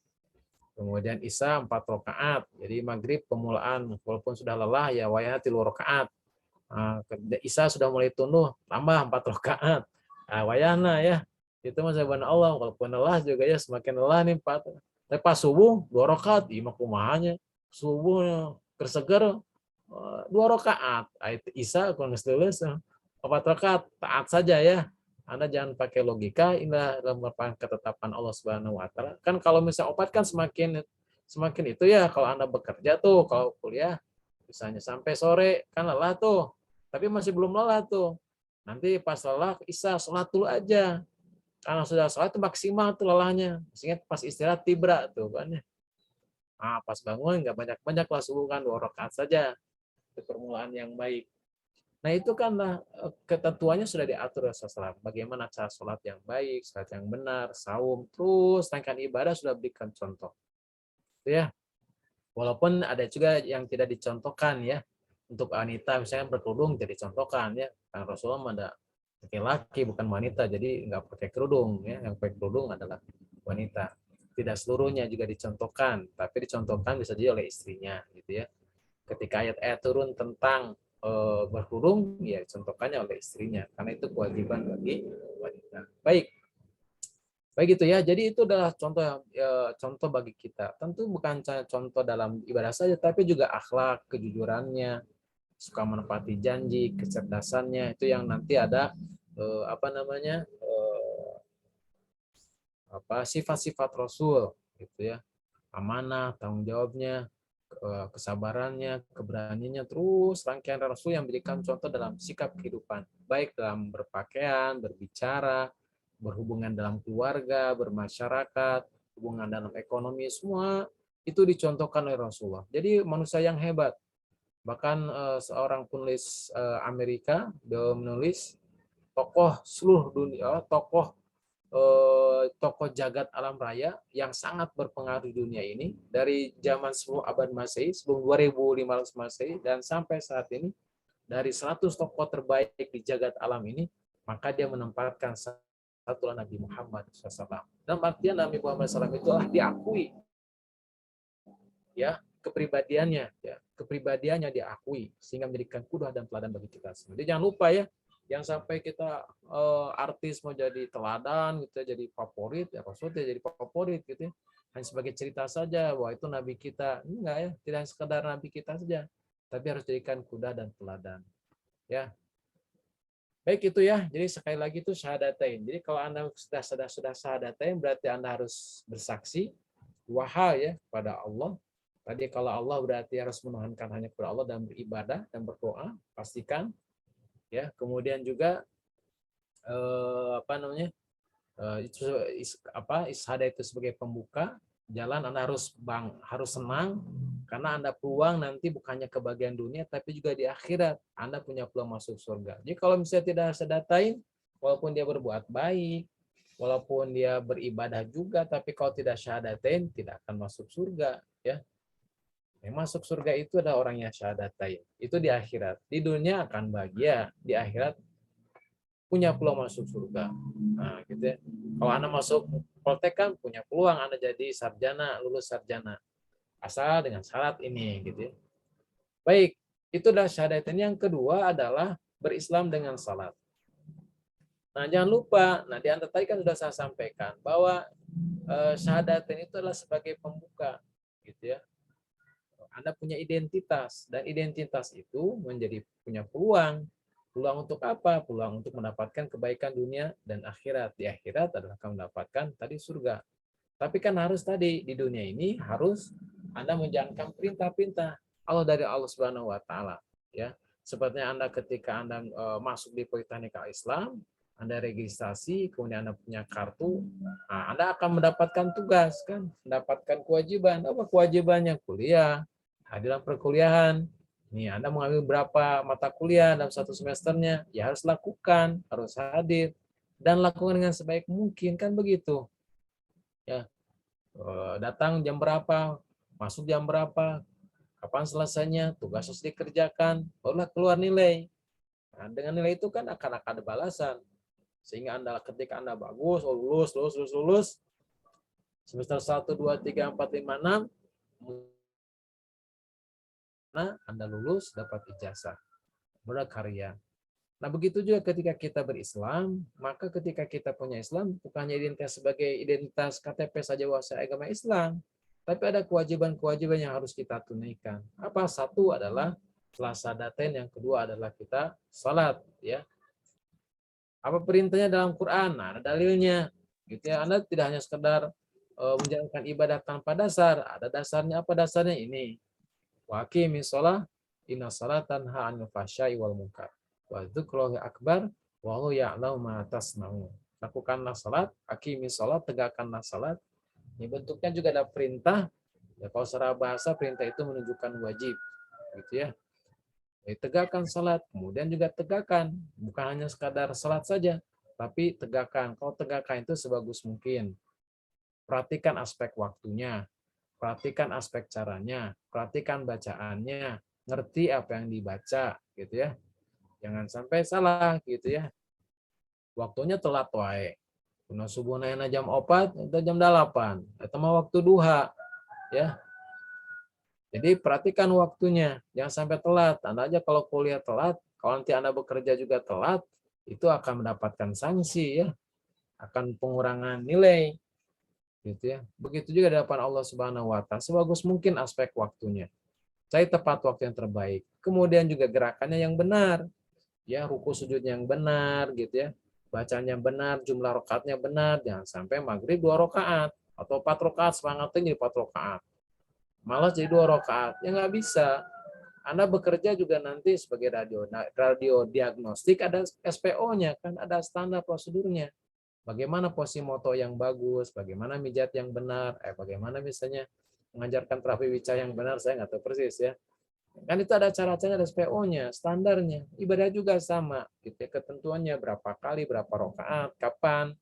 Kemudian Isya 4 rakaat. Jadi maghrib pemulaan, walaupun sudah lelah ya wayahnya 3 rakaat. Isya sudah mulai tunduh, tambah 4 rakaat. Wayahna ya. Itu masa Allah, walaupun lelah juga ya semakin lelah nih 4. Tapi pas subuh 2 rakaat, imam kumahanya. Subuh kerseger 2 rakaat. Isya kalau nggak 4 rakaat, taat saja ya. Anda jangan pakai logika, inilah dalam merupakan ketetapan Allah Subhanahu wa taala. Kan kalau misalnya obat kan semakin itu ya, kalau Anda bekerja tuh, kalau kuliah misalnya sampai sore kan lelah tuh. Tapi masih belum lelah tuh. Nanti pas lelah Isya sholat dulu aja. Karena sudah sholat itu maksimal tuh lelahnya. Sehingga pas istirahat tibra tuh kan ya. Nah, pas bangun nggak banyak-banyak lah subuh kan 2 rakaat saja. Itu permulaan yang baik. Nah, itu kan ketentuannya sudah diatur Rasulullah. Bagaimana cara sholat yang baik, sholat yang benar, saum, terus rangkaian ibadah sudah berikan contoh. Itu ya. Walaupun ada juga yang tidak dicontohkan ya. Untuk wanita misalnya berkerudung tidak dicontohkan ya. Karena Rasulullah ada laki-laki bukan wanita, jadi nggak pakai kerudung ya. Yang pakai kerudung adalah wanita. Tidak seluruhnya juga dicontohkan, tapi dicontohkan bisa jadi oleh istrinya gitu ya. Ketika ayat-ayat turun tentang berkerudung, ya contohkannya oleh istrinya, karena itu kewajiban bagi wanita. Baik itu ya. Jadi itu adalah contoh bagi kita. Tentu bukan contoh dalam ibadah saja, tapi juga akhlak, kejujurannya, suka menepati janji, kecerdasannya, itu yang nanti ada sifat-sifat Rasul gitu ya. amanah, tanggung jawabnya, kesabarannya, keberaniannya, terus rangkaian Rasul yang memberikan contoh dalam sikap kehidupan, baik dalam berpakaian, berbicara, berhubungan dalam keluarga, bermasyarakat, hubungan dalam ekonomi, semua itu dicontohkan oleh Rasulullah. Jadi manusia yang hebat. Bahkan seorang penulis Amerika, dia menulis tokoh seluruh dunia, tokoh jagat alam raya yang sangat berpengaruh di dunia ini dari zaman 10 abad Masehi, sebelum 2500 Masehi dan sampai saat ini, dari 100 tokoh terbaik di jagat alam ini, maka dia menempatkan satu Nabi Muhammad SAW. Dalam artian Nabi Muhammad SAW itu adalah diakui, ya, kepribadiannya diakui sehingga menjadikan kudwah dan teladan bagi kita semua. Jadi jangan lupa ya, yang sampai kita artis mau jadi teladan gitu, jadi favorit, ya Rasul jadi favorit gitu ya, hanya sebagai cerita saja bahwa itu nabi kita, enggak ya, tidak sekedar nabi kita saja, tapi harus jadikan kuda dan teladan ya. Baik itu ya, jadi sekali lagi itu syahadatain. Jadi kalau Anda sudah syahadatain, berarti Anda harus bersaksi dua hal ya pada Allah. Tadi kalau Allah berarti harus menuhankan hanya kepada Allah dan beribadah dan berdoa, pastikan ya. Kemudian juga isyahadah itu sebagai pembuka jalan. Anda harus senang karena Anda peluang nanti bukannya kebahagiaan dunia tapi juga di akhirat Anda punya peluang masuk surga. Jadi kalau misalnya tidak syahadatain, walaupun dia berbuat baik, walaupun dia beribadah juga, tapi kalau tidak syahadatain tidak akan masuk surga ya. Yang masuk surga itu adalah orang yang syahadatain. Itu di akhirat. Di dunia akan bahagia, di akhirat punya peluang masuk surga. Nah, gitu ya. Kalau Anda masuk Poltek kan punya peluang Anda jadi sarjana, lulus sarjana. Asal dengan syarat ini, gitu ya. Baik, itu adalah syahadatain. Yang kedua adalah berislam dengan salat. Nah, jangan lupa, di antara tadi kan sudah saya sampaikan bahwa syahadatain itu adalah sebagai pembuka, gitu ya. Anda punya identitas, dan identitas itu menjadi punya peluang. Peluang untuk apa? Peluang untuk mendapatkan kebaikan dunia dan akhirat. Di akhirat adalah akan mendapatkan tadi surga. Tapi kan harus tadi di dunia ini harus Anda menjalankan perintah-perintah Allah dari Allah Subhanahu wa taala, ya. Sepertinya Anda ketika Anda masuk di Politeknik Islam, Anda registrasi, kemudian Anda punya kartu, Anda akan mendapatkan tugas kan, mendapatkan kewajiban. Apa kewajibannya? Kuliah, dalam perkuliahan. Nih, Anda mengambil berapa mata kuliah dalam satu semesternya, ya harus lakukan, harus hadir, dan lakukan dengan sebaik mungkin, kan begitu. Ya, datang jam berapa, masuk jam berapa, kapan selesainya, tugas harus dikerjakan, barulah keluar nilai. Nah, dengan nilai itu kan akan ada balasan. Sehingga ketika Anda bagus, lulus, semester 1, 2, 3, 4, 5, 6, Anda lulus dapat ijazah, berkarya. Nah, begitu juga ketika kita berislam, maka ketika kita punya Islam, bukannya identitas sebagai identitas KTP saja bahwa saya agama Islam, tapi ada kewajiban-kewajiban yang harus kita tunaikan. Apa? Satu adalah setelah syahadatain, yang kedua adalah kita salat, ya. Apa perintahnya dalam Quran? Nah, ada dalilnya. Gitu ya. Anda tidak hanya sekedar menjalankan ibadah tanpa dasar, ada dasarnya. Apa dasarnya? Ini. Wa aqimis shalah inna salatan tanha 'anil fahsya'i wal munkar wa dzikrullahi akbar wallahu ya'lamu ma tasna'un. Lakukanlah salat, aqimis shalah, tegakkanlah salat. Ini bentuknya juga ada perintah. Ya, kalau secara bahasa perintah itu menunjukkan wajib, gitu ya. Jadi, tegakkan salat, kemudian juga tegakkan, bukan hanya sekadar salat saja, tapi tegakkan. Kalau tegakkan itu sebagus mungkin. Perhatikan aspek waktunya, perhatikan aspek caranya, perhatikan bacaannya, ngerti apa yang dibaca, gitu ya. Jangan sampai salah, gitu ya. Waktunya telat wae. Kuna subuh naena jam 4 atau jam 8, atau mau waktu duha, ya. Jadi perhatikan waktunya, jangan sampai telat. Anda aja kalau kuliah telat, kalau nanti Anda bekerja juga telat, itu akan mendapatkan sanksi, ya. Akan pengurangan nilai. Gitu ya. Begitu juga di hadapan Allah Subhanahu wa taala, sebagus mungkin aspek waktunya. Cari tepat waktu yang terbaik. Kemudian juga gerakannya yang benar. Ya, ruku sujudnya yang benar gitu ya. Bacanya benar, jumlah rakaatnya benar, jangan sampai maghrib 2 rakaat. Atau 4 rakaat, semangatnya jadi 4 rakaat. Malas jadi 2 rakaat. Ya nggak bisa. Anda bekerja juga nanti sebagai radio diagnostik, ada SPO-nya, kan ada standar prosedurnya. Bagaimana posisi moto yang bagus, bagaimana mijat yang benar, bagaimana misalnya mengajarkan terapi wicca yang benar, saya nggak tahu persis ya. Kan itu ada cara-cara, ada SPO-nya, standarnya. Ibadah juga sama, gitu ya, ketentuannya berapa kali, berapa rakaat, kapan.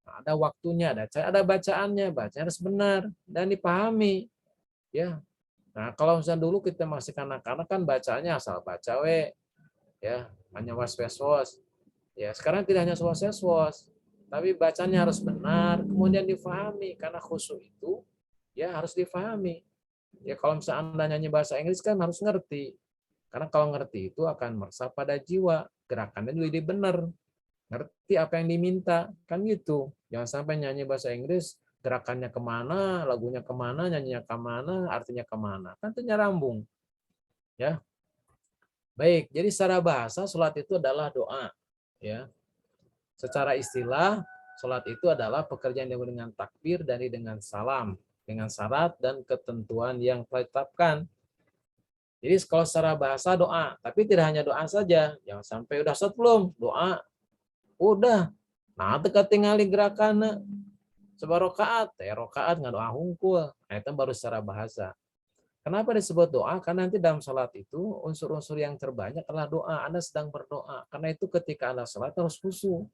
Ada waktunya, ada bacaannya, bacaan harus benar dan dipahami. Ya, nah kalau misalnya dulu kita masih kanak-kanak kan bacanya asal baca ya hanya was-was. Ya sekarang tidak hanya was-was, tapi bacanya harus benar, kemudian difahami karena khusyuk itu ya harus difahami. Ya kalau misalnya Anda nyanyi bahasa Inggris kan harus ngerti, karena kalau ngerti itu akan meresap pada jiwa, gerakannya juga benar, ngerti apa yang diminta kan gitu. Jangan sampai nyanyi bahasa Inggris gerakannya kemana, lagunya kemana, nyanyinya kemana, artinya kemana, kan itu nyambung ya. Baik, jadi secara bahasa sholat itu adalah doa ya. Secara istilah sholat itu adalah pekerjaan yang dengan takbir dan dengan salam, dengan syarat dan ketentuan yang telah ditetapkan. Jadi kalau secara bahasa doa, tapi tidak hanya doa saja, jangan sampai udah sholat belum doa, udah nah teka tinggali gerakan sebarokaat, rokaat nggak doa hungkul, nah itu baru secara bahasa. Kenapa disebut doa? Karena nanti dalam salat itu unsur-unsur yang terbanyak adalah doa. Anda sedang berdoa. Karena itu ketika Anda salat harus khusyuk.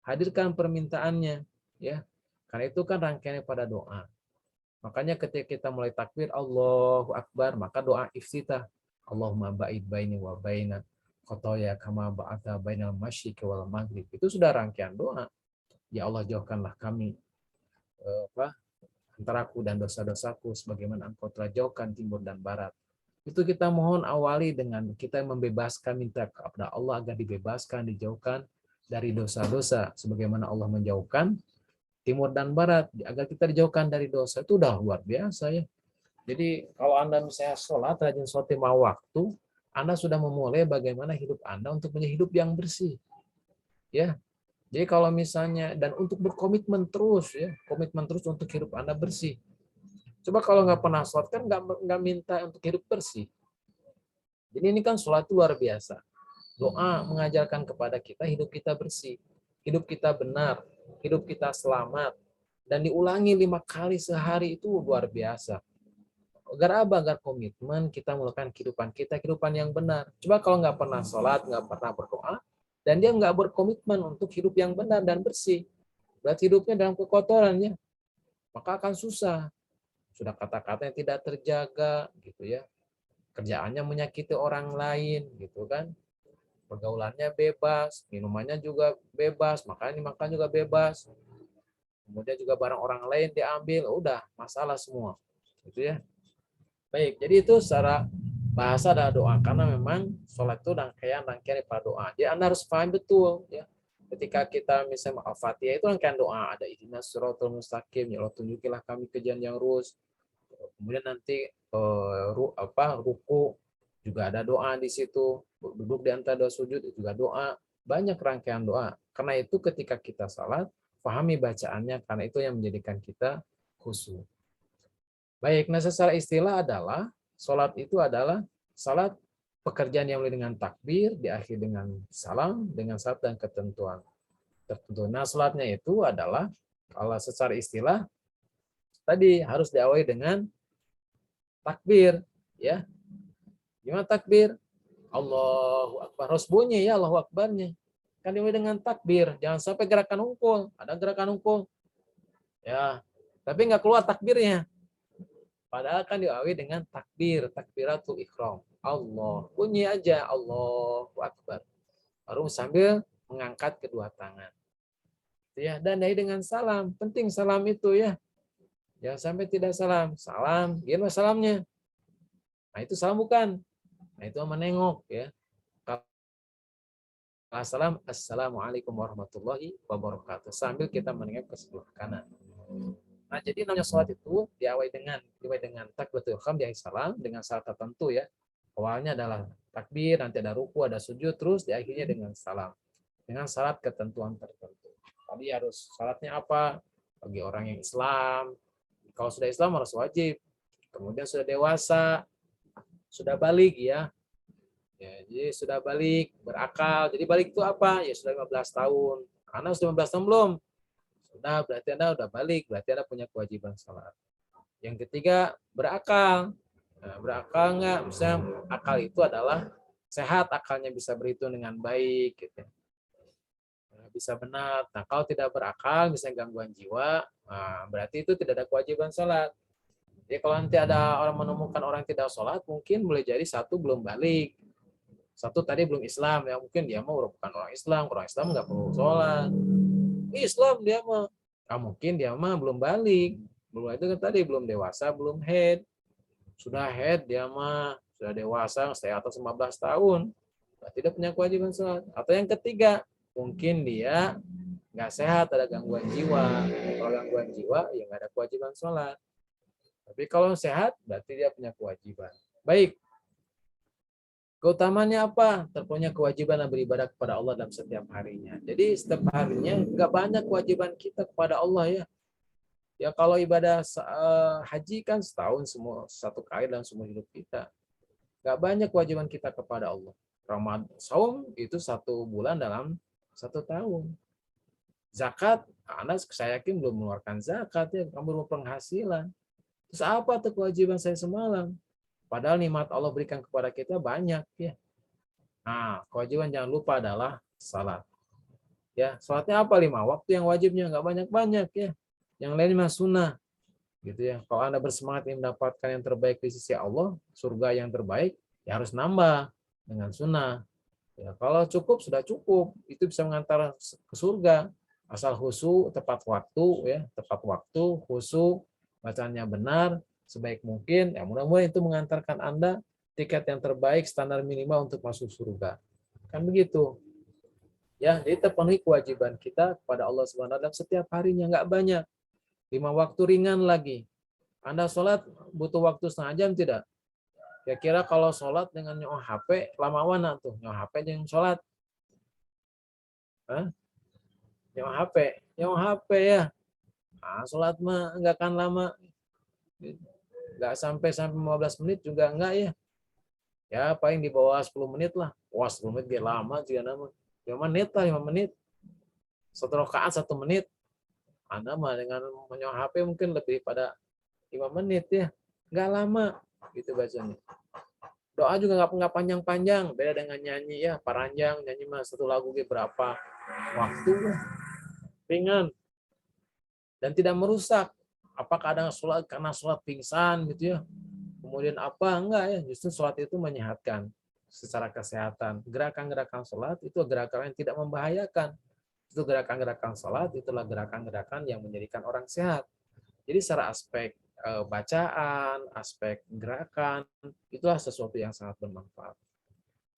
Hadirkan permintaannya, ya. Karena itu kan rangkaiannya pada doa. Makanya ketika kita mulai takbir Allahu Akbar, maka doa iftitah. Allahumma ba'id baini wa baina khotoya kama ba'atha bainal masyriqi wal maghrib. Itu sudah rangkaian doa. Ya Allah jauhkanlah kami antara aku dan dosa-dosaku sebagaimana engkau telah jauhkan timur dan barat. Itu kita mohon awali dengan kita membebaskan, minta kepada Allah agar dibebaskan, dijauhkan dari dosa-dosa sebagaimana Allah menjauhkan timur dan barat, agar kita dijauhkan dari dosa. Itu udah luar biasa ya. Jadi kalau Anda misalnya sholat, rajin sholat 5 waktu, Anda sudah memulai bagaimana hidup Anda untuk menjadi hidup yang bersih. Ya, jadi kalau misalnya dan untuk berkomitmen terus ya, komitmen terus untuk hidup Anda bersih. Coba kalau nggak pernah sholat kan nggak minta untuk hidup bersih. Jadi ini kan sholat itu luar biasa. Doa mengajarkan kepada kita hidup kita bersih, hidup kita benar, hidup kita selamat, dan diulangi 5 kali sehari itu luar biasa. Agar apa? Agar komitmen kita melakukan kehidupan yang benar. Coba kalau nggak pernah sholat, nggak pernah berdoa, dan dia nggak berkomitmen untuk hidup yang benar dan bersih, berarti hidupnya dalam kekotorannya, maka akan susah. Sudah kata-kata yang tidak terjaga, gitu ya. Kerjaannya menyakiti orang lain, gitu kan. Pergaulannya bebas, minumannya juga bebas, makan juga bebas. Kemudian juga barang orang lain diambil, udah masalah semua, gitu ya. Baik, jadi itu secara bahasa adalah doa karena memang sholat itu rangkaian pada doa. Jadi Anda harus paham betul ya. Ketika kita misalnya Al-Fatihah itu rangkaian doa, ada ihdinas siratal mustaqim, ya Allah tunjukilah kami ke jalan yang lurus. Kemudian nanti ruku juga ada doa di situ, duduk di antara dua sujud itu juga doa, banyak rangkaian doa. Karena itu ketika kita salat, pahami bacaannya karena itu yang menjadikan kita khusyuk. Baik, nah secara istilah adalah salat itu adalah salat pekerjaan yang mulai dengan takbir, diakhiri dengan salam, dengan syarat dan ketentuan tertentu. Nah, salatnya itu adalah kalau secara istilah tadi harus diawali dengan takbir, ya. Gimana takbir? Allahu Akbar. Harus bunyi ya Allahu Akbarnya. Kan dimulai dengan takbir. Jangan sampai gerakan hungkul. Ada gerakan hungkul. Ya, tapi nggak keluar takbirnya. Padahal kan diawali dengan takbir, takbiratul ihram. Allah, bunyi aja Allahu Akbar. Baru sambil mengangkat kedua tangan. Ya, dan dari dengan salam. Penting salam itu ya. Jangan sampai tidak salam. Salam, gimana salamnya? Nah, itu salam bukan. Nah, itu menengok ya. Assalamualaikum warahmatullahi wabarakatuh. Sambil kita menengok ke sebelah kanan. Nah, jadi namanya sholat itu diawali dengan takbiratul ihram di akhir salam dengan syarat tertentu ya. Awalnya adalah takbir, nanti ada ruku, ada sujud, terus di akhirnya dengan salam. Dengan syarat ketentuan tertentu. Tadi harus syaratnya apa? bagi orang yang Islam. Kalau sudah Islam harus wajib. Kemudian sudah dewasa, sudah balik ya. Jadi sudah balik, berakal. Jadi balik itu apa? Ya sudah 15 tahun. Karena sudah 15 tahun belum? Sudah, berarti Anda sudah balik. Berarti Anda punya kewajiban sholat. Yang ketiga, berakal. Nah, berakal nggak? Misalnya akal itu adalah sehat, akalnya bisa berhitung dengan baik. Gitu. Bisa benar. Nah, kalau tidak berakal, misalnya gangguan jiwa, nah, berarti itu tidak ada kewajiban sholat. Jadi kalau nanti ada orang menemukan orang tidak sholat, mungkin boleh jadi satu belum balik. Satu tadi belum Islam, ya mungkin dia mau bukan orang Islam nggak perlu sholat. Islam dia mah, mungkin dia mah belum balik, belum itu kan tadi belum dewasa, belum head, sudah head dia mah sudah dewasa, saya atas 15 tahun, tidak punya kewajiban sholat. Atau yang ketiga, mungkin dia nggak sehat, ada gangguan jiwa. Kalau gangguan jiwa, ya nggak ada kewajiban sholat. Tapi kalau sehat, berarti dia punya kewajiban. Baik. Keutamanya apa? Terpunya kewajiban beribadah kepada Allah dalam setiap harinya. Jadi setiap harinya nggak banyak kewajiban kita kepada Allah ya. Ya kalau ibadah haji kan setahun semua satu kali dalam semua hidup kita. Nggak banyak kewajiban kita kepada Allah. Ramadan, saum itu 1 bulan dalam 1 tahun. Zakat, Anda saya yakin belum mengeluarkan zakat ya, kamu belum penghasilan. Terus apa tuh kewajiban saya semalam? Padahal nikmat Allah berikan kepada kita banyak ya. Nah, kewajiban jangan lupa adalah salat. Ya, salatnya apa 5 waktu yang wajibnya nggak banyak-banyak ya. Yang lain mah sunnah. Gitu ya. Kalau Anda bersemangat ingin mendapatkan yang terbaik di sisi Allah, surga yang terbaik, ya harus nambah dengan sunnah. Ya, kalau cukup sudah cukup, itu bisa mengantar ke surga. Asal khusyuk, tepat waktu ya, tepat waktu, khusyuk, bacaannya benar, sebaik mungkin, ya mudah-mudahan itu mengantarkan Anda tiket yang terbaik, standar minimal untuk masuk surga. Kan begitu. Ya, jadi terpenuhi kewajiban kita kepada Allah Subhanahu wa taala setiap harinya, nggak banyak. 5 waktu ringan lagi. Anda sholat butuh waktu setengah jam tidak? Kira-kira kalau sholat dengan nyoh HP, lama mana tuh? Nyoh HP yang sholat. Hah? Nyoh HP ya. Nah, sholat mah nggak akan lama. Nggak sampai 15 menit juga enggak ya. Ya paling di bawah 10 menit lah. Wah 10 menit dia lama juga nama. 5 menit lah, 5 menit. 1 rakaat 1 menit. Anda mah dengan menyoh HP mungkin lebih pada 5 menit ya. Nggak lama gitu bacanya. Doa juga nggak panjang-panjang. Beda dengan nyanyi ya. Paranjang nyanyi mah 1 lagu berapa waktu. Ringan. Dan tidak merusak. Apakah ada sholat karena sholat pingsan gitu ya. Kemudian apa? Enggak ya. Justru sholat itu menyehatkan secara kesehatan. Gerakan-gerakan sholat itu gerakan yang tidak membahayakan. Itu gerakan-gerakan sholat, itulah gerakan-gerakan yang menjadikan orang sehat. Jadi secara aspek bacaan, aspek gerakan, itulah sesuatu yang sangat bermanfaat.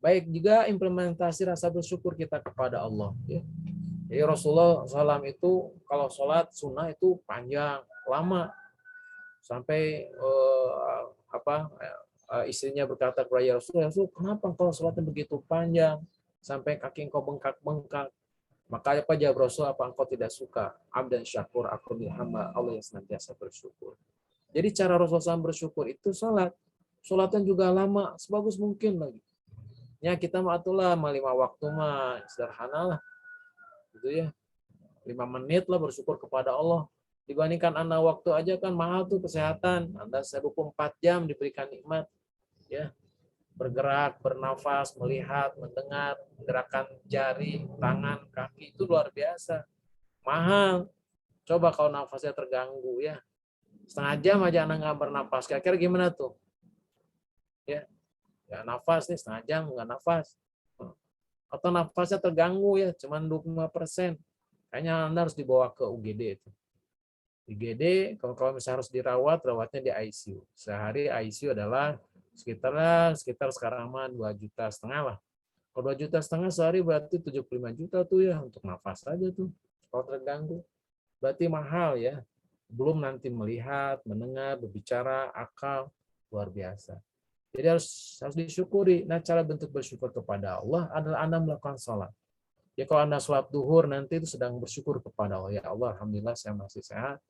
Baik juga implementasi rasa bersyukur kita kepada Allah. Ya. Jadi Rasulullah SAW itu kalau sholat sunnah itu panjang, lama. Sampai istrinya berkata kepada Rasulullah, kenapa kalau sholatnya begitu panjang? Sampai kaki engkau bengkak-bengkak. Maka apa jawab Rasul, apa engkau tidak suka? Abdan syakur, aku hamba Allah yang senantiasa bersyukur. Jadi cara Rasulullah SAW bersyukur itu sholat. Sholatnya juga lama, sebagus mungkin lagi. Ya kita mah itulah 5 waktu mah sederhana lah. Gitu ya. 5 menit lah bersyukur kepada Allah. Dibandingkan Anda waktu aja kan mahal tuh kesehatan. Anda 24 jam diberikan nikmat. Ya. Bergerak, bernafas, melihat, mendengar, gerakan jari, tangan, kaki itu luar biasa. Mahal. Coba kalau nafasnya terganggu ya. Setengah jam aja Anda nggak bernafas. Kira-kira gimana tuh? Ya. Ya nafas nih setengah jam nggak nafas. Atau nafasnya terganggu ya, cuman 25%. Kayaknya Anda harus dibawa ke UGD itu. IGD, kalau misalnya harus dirawat, rawatnya di ICU. Sehari ICU adalah sekitar sekarang mah 2,5 juta lah. Kalau 2,5 juta sehari berarti 75 juta tuh ya untuk nafas saja tuh. Kalau terganggu. Berarti mahal ya. Belum nanti melihat, mendengar, berbicara, akal, luar biasa. Jadi harus disyukuri. Nah, cara bentuk bersyukur kepada Allah adalah Anda melakukan sholat. Ya kalau Anda sholat duhur nanti itu sedang bersyukur kepada Allah. Ya Allah, alhamdulillah saya masih sehat.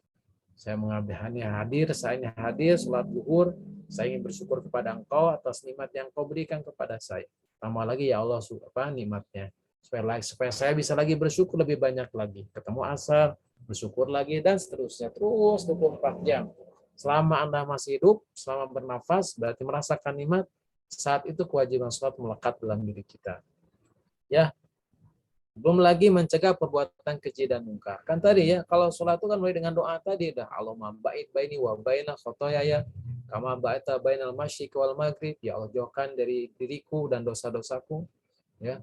Saya mengabdikannya hadir, saya ini hadir sholat duhur. Saya ingin bersyukur kepada Engkau atas nikmat yang Engkau berikan kepada saya. Tambah lagi ya Allah nikmatnya. Supaya saya bisa lagi bersyukur lebih banyak lagi. Ketemu asar, bersyukur lagi dan seterusnya. Terus 24 jam. Selama Anda masih hidup, selama bernafas, berarti merasakan nikmat. Saat itu kewajiban sholat melekat dalam diri kita. Ya, belum lagi mencegah perbuatan keji dan mungkar. Kan tadi ya, kalau sholat itu kan mulai dengan doa tadi, dah Allahumma ba'id baini wa baina khotoyaya, kama ba'ita bainal masyriqi wal maghrib, ya Allah jauhkan dari diriku dan dosa-dosaku, ya.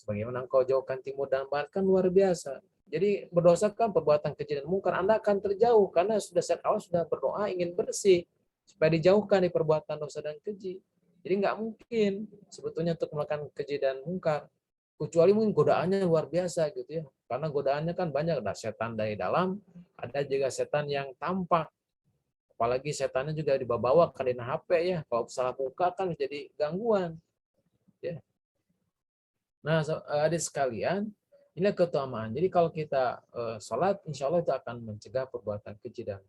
Sebagaimana Engkau jauhkan timur dan barat, kan luar biasa. Jadi berdosa kan perbuatan keji dan mungkar, Anda akan terjauh karena sudah sejak awal sudah berdoa ingin bersih supaya dijauhkan dari perbuatan dosa dan keji. Jadi nggak mungkin sebetulnya untuk melakukan keji dan mungkar. Kecuali mungkin godaannya luar biasa gitu ya. Karena godaannya kan banyak, ada setan dari dalam, ada juga setan yang tampak. Apalagi setannya juga dibawa ke HP ya. Kalau salah buka kan jadi gangguan. Ya. Nah, adik sekalian, ini keutamaan. Jadi kalau kita sholat, insya Allah itu akan mencegah perbuatan keji dan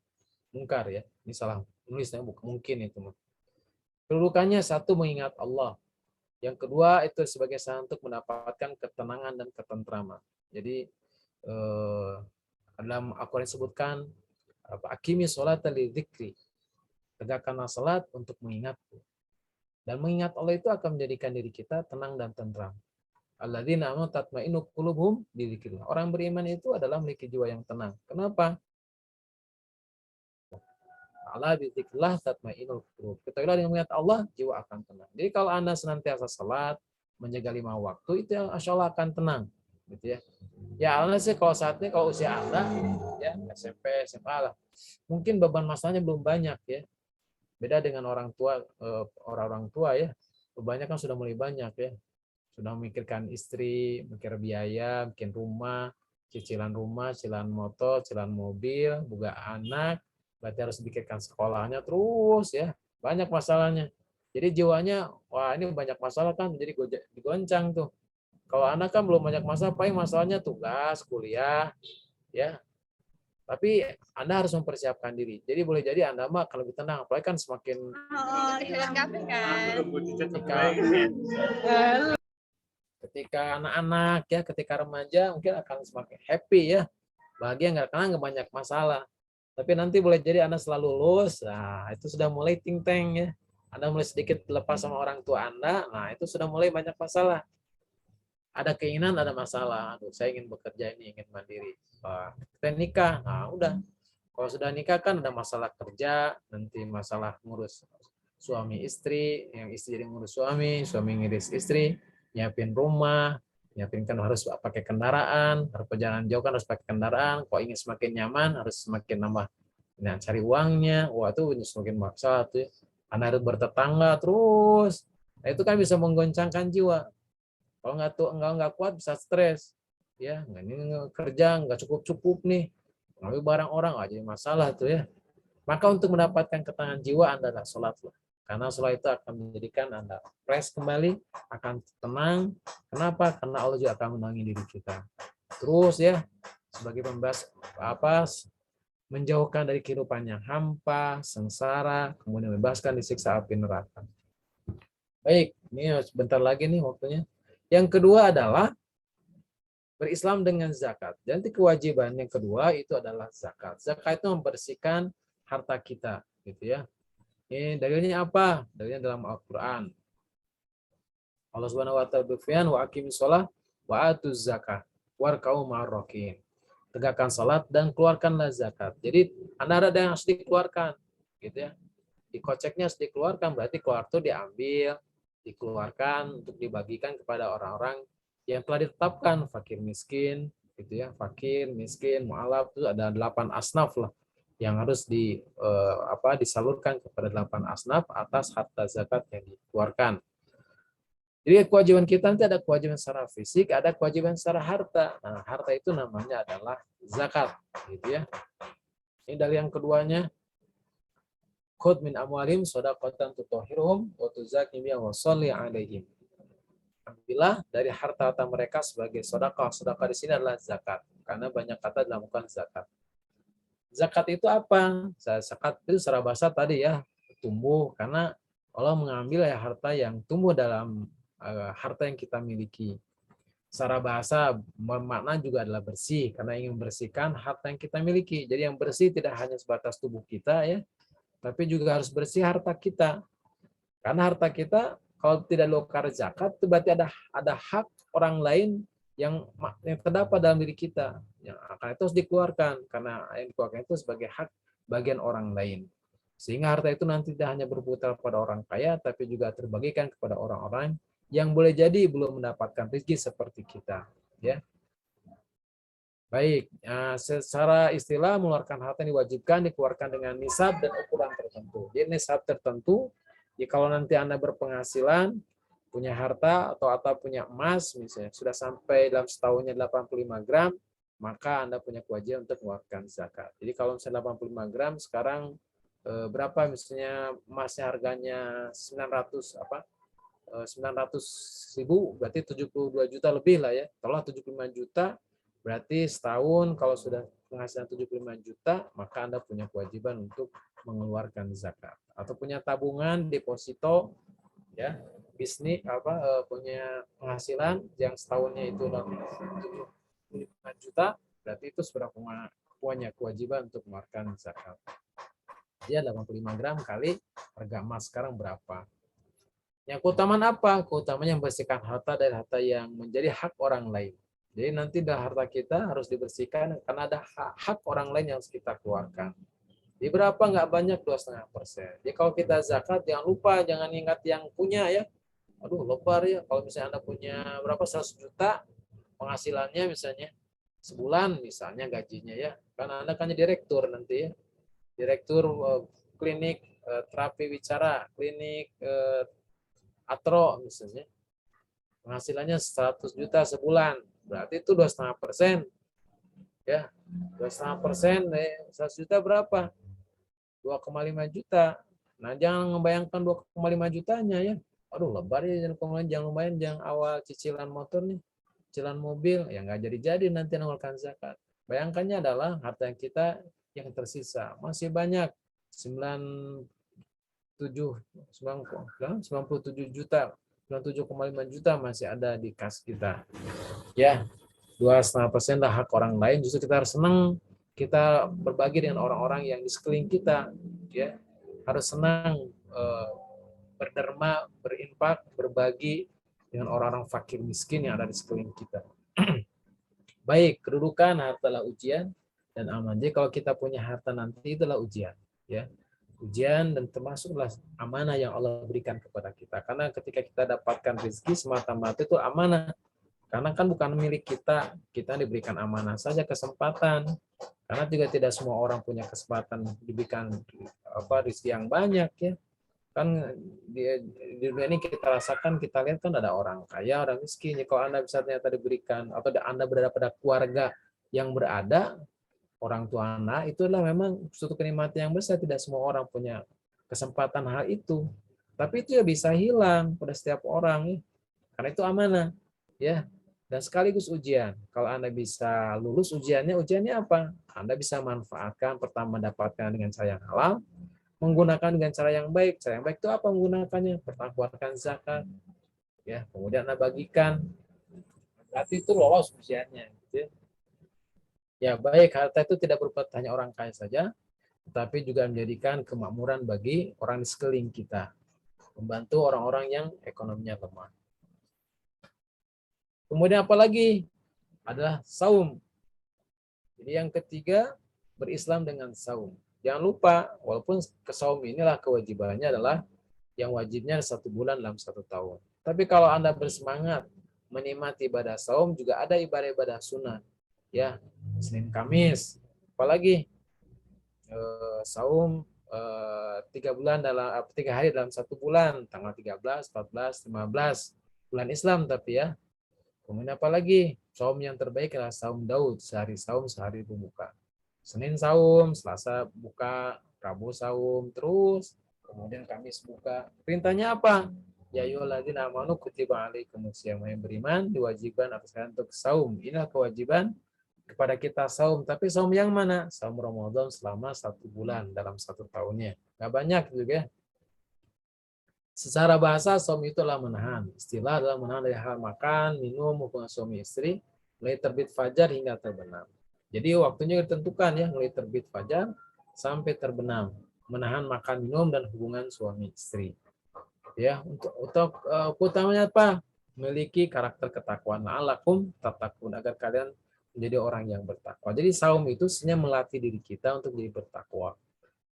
mungkar ya. Ini salah nulisnya, bukan mungkin itu. Kedudukannya satu, mengingat Allah. Yang kedua itu sebagai sarana untuk mendapatkan ketenangan dan ketentraman. Jadi dalam Al-Quran disebutkan akimi sholata lidzikri, tegakkanlah salat untuk mengingatku. Dan mengingat Allah itu akan menjadikan diri kita tenang dan tentram. Alladzina amanu tatma'innu qulubuhum bidzikrillah. Orang beriman itu adalah memiliki jiwa yang tenang. Kenapa? Allah bidzikrillah tatma'innul qulub. Ketahuilah dengan mengingat Allah, jiwa akan tenang. Jadi kalau Anda senantiasa salat, menjaga 5 waktu, itu insya Allah akan tenang. Gitu ya. Ya Allah sih kalau saatnya, kalau usia Anda, ya SMP, SMA lah, mungkin beban masalahnya belum banyak ya. Beda dengan orang tua, orang-orang tua ya, kebanyakan sudah mulai banyak ya. Sudah memikirkan istri, mikir biaya, bikin rumah, cicilan motor, cicilan mobil, juga anak, berarti harus pikirkan sekolahnya terus ya, banyak masalahnya. Jadi jiwanya, wah ini banyak masalah kan, jadi digoncang tuh. Kalau anak kan belum banyak masalah, paling masalahnya tugas, kuliah, ya. Tapi Anda harus mempersiapkan diri. Jadi boleh jadi Anda mah akan lebih tenang, apalagi kan semakin ketika anak-anak ya, ketika remaja mungkin akan semakin happy ya, bahagia nggak karena nggak banyak masalah. Tapi nanti boleh jadi Anda selalu lulus, nah itu sudah mulai ting-teng ya. Anda mulai sedikit lepas sama orang tua Anda, nah itu sudah mulai banyak masalah. Ada keinginan, ada masalah. Aduh, saya ingin bekerja ini, ingin mandiri. Wah, kita nikah, nah udah. Kalau sudah nikah kan ada masalah kerja, nanti masalah ngurus suami istri, yang istri jadi ngurus suami ngurus istri, nyiapin rumah, nyiapin kan harus pakai kendaraan, harus perjalanan jauh kan harus pakai kendaraan. Kalau ingin semakin nyaman harus semakin nambah, nah, cari uangnya. Wah itu semakin masalah tuh. Anda harus bertetangga terus. Nah, itu kan bisa menggoncangkan jiwa. Kalau nggak kuat bisa stres. Ya, ini kerja nggak cukup nih. Ngambil barang orang aja masalah tuh ya. Maka untuk mendapatkan ketenangan jiwa Anda adalah sholatlah. Karena sholat itu akan menjadikan Anda fresh kembali, akan tenang. Kenapa? Karena Allah juga akan menenangi diri kita. Terus ya, sebagai pembahas menjauhkan dari kehidupan yang hampa, sengsara, kemudian membebaskan disiksa api neraka. Baik, ini sebentar lagi nih waktunya. Yang kedua adalah berislam dengan zakat. Jadi kewajiban yang kedua itu adalah zakat. Zakat itu membersihkan harta kita, gitu ya. Ini dalilnya apa? Dalilnya dalam Al-Qur'an. Allah Subhanahu wa ta'ala berfirman, "Wa aqimis shalah wa atuz zakah warka'u ma'arrakin." Tegakkan salat dan keluarkanlah zakat. Jadi Anda ada yang harus dikeluarkan, gitu ya. Dikoceknya harus dikeluarkan, berarti keluar itu diambil, dikeluarkan untuk dibagikan kepada orang-orang yang telah ditetapkan, fakir miskin, gitu ya, fakir miskin, mu'alaf, itu ada 8 asnaf lah yang harus disalurkan kepada 8 asnaf atas harta zakat yang dikeluarkan. Jadi kewajiban kita nanti ada kewajiban secara fisik, ada kewajiban secara harta. Nah, harta itu namanya adalah zakat, gitu ya. Ini dari yang keduanya, khudh min amwalihim shadaqatan tutahhiruhum wa tuzakkihim biha wa sholli 'alaihim. ambillah dari harta-harta mereka sebagai sedekah. Sedekah di sini adalah zakat, karena banyak kata dilakukan zakat. Zakat itu apa? Zakat itu secara bahasa tadi ya, tumbuh, karena Allah mengambil ya harta yang tumbuh dalam harta yang kita miliki. Secara bahasa makna juga adalah bersih, karena ingin membersihkan harta yang kita miliki. Jadi yang bersih tidak hanya sebatas tubuh kita ya, tapi juga harus bersih harta kita. Karena harta kita kalau tidak lokar zakat itu berarti ada hak orang lain yang terdapat dalam diri kita. Yang akan itu harus dikeluarkan, karena yang dikeluarkan itu sebagai hak bagian orang lain. Sehingga harta itu nanti tidak hanya berputar pada orang kaya, tapi juga terbagikan kepada orang-orang yang boleh jadi belum mendapatkan rezeki seperti kita. Ya. Baik, secara istilah mengeluarkan harta yang diwajibkan dikeluarkan dengan nisab dan ukuran tertentu. Jadi nisab tertentu, ya kalau nanti Anda berpenghasilan, punya harta atau punya emas misalnya, sudah sampai dalam setahunnya 85 gram, maka Anda punya kewajiban untuk mengeluarkan zakat. Jadi kalau misalnya 85 gram, sekarang berapa misalnya emasnya harganya 900.000, berarti 72 juta lebih lah ya. Kalau 75 juta, berarti setahun kalau sudah penghasilan 75 juta, maka Anda punya kewajiban untuk mengeluarkan zakat. Atau punya tabungan, deposito, ya, bisnis punya penghasilan yang setahunnya itu 75 juta, berarti itu sudah punya kewajiban untuk mengeluarkan zakat. Dia 85 gram kali harga emas sekarang berapa. Yang keutamaan apa? Keutamanya membersihkan harta dari harta yang menjadi hak orang lain. Jadi nanti harta kita harus dibersihkan karena ada hak orang lain yang harus kita keluarkan. Jadi berapa? Nggak banyak, 2,5%. Jadi kalau kita zakat, jangan lupa, jangan ingat yang punya ya. Aduh, lebar ya. Kalau misalnya Anda punya berapa, 100 juta penghasilannya misalnya, sebulan misalnya gajinya ya. Karena Anda kan jadi direktur nanti ya. Direktur klinik terapi bicara, klinik atro misalnya, penghasilannya 100 juta sebulan, berarti itu 2,5%. Ya, 2,5%, 100 juta berapa? 2,5 juta. Nah, jangan membayangkan 2,5 jutanya ya. Aduh, lebar ya, jangan lumayan, jangan awal cicilan motor nih, cicilan mobil, ya nggak jadi nanti mengeluarkan zakat. Bayangkannya adalah harta yang kita yang tersisa masih banyak, 97 juta, 97,5 juta masih ada di kas kita. Ya, 2,5% lah hak orang lain. Justru kita harus senang, kita berbagi dengan orang-orang yang di sekeliling kita. Ya, harus senang berderma, berinfak, berbagi dengan orang-orang fakir miskin yang ada di sekeliling kita. Baik, kedudukan harta adalah ujian dan aman. Jadi kalau kita punya harta nanti itulah ujian, ya. Ujian dan termasuklah amanah yang Allah berikan kepada kita. Karena ketika kita dapatkan rezeki semata-mata itu amanah. Karena kan bukan milik kita, kita diberikan amanah saja, kesempatan. Karena juga tidak semua orang punya kesempatan diberikan rezeki yang banyak ya. Kan di dunia ini kita rasakan, kita lihat kan ada orang kaya, orang miskin. Kalau Anda bisa ternyata diberikan atau Anda berada pada keluarga yang berada, orang tua anak, itu adalah memang suatu kenikmatan yang besar. Tidak semua orang punya kesempatan hal itu. Tapi itu ya bisa hilang pada setiap orang ya. Karena itu amanah ya. Dan sekaligus ujian. Kalau Anda bisa lulus ujiannya apa? Anda bisa manfaatkan, pertama mendapatkan dengan cara yang halal, menggunakan dengan cara yang baik. Cara yang baik itu apa menggunakannya? Pertama keluarkan zakat, ya. Kemudian Anda bagikan. Berarti itu lolos ujiannya. Gitu ya. Ya baik, harta itu tidak berupa hanya orang kaya saja, tetapi juga menjadikan kemakmuran bagi orang di sekeliling kita, membantu orang-orang yang ekonominya lemah. Kemudian apa lagi? Adalah saum. Jadi yang ketiga, berislam dengan saum. Jangan lupa, walaupun saum inilah kewajibannya adalah yang wajibnya 1 bulan dalam 1 tahun. Tapi kalau Anda bersemangat menikmati ibadah saum, juga ada ibadah-ibadah sunnah. Ya, Senin Kamis, apalagi saum 3 hari dalam 1 bulan, tanggal 13, 14, 15 bulan Islam tapi ya. Kemudian apalagi saum yang terbaik adalah saum Daud, sehari saum sehari berbuka. Senin saum, Selasa buka, Rabu saum terus, kemudian Kamis buka. Perintahnya apa? Ya ayyuhalladzina amanu kutiba alaikumusiyam, yang beriman diwajibkan atas kalian untuk saum. Inilah kewajiban kepada kita saum. Tapi saum yang mana? Saum Ramadan selama 1 bulan dalam 1 tahunnya. Gak banyak juga. Secara bahasa saum itu adalah menahan. Istilah adalah menahan dari hal makan, minum, hubungan suami istri, mulai terbit fajar hingga terbenam. Jadi waktunya ditentukan ya, mulai terbit fajar sampai terbenam. Menahan makan, minum, dan hubungan suami istri. Ya, untuk utamanya apa? Memiliki karakter ketakwaan. La'allakum tattaqun, agar kalian menjadi orang yang bertakwa. Jadi saum itu sebenarnya melatih diri kita untuk jadi bertakwa.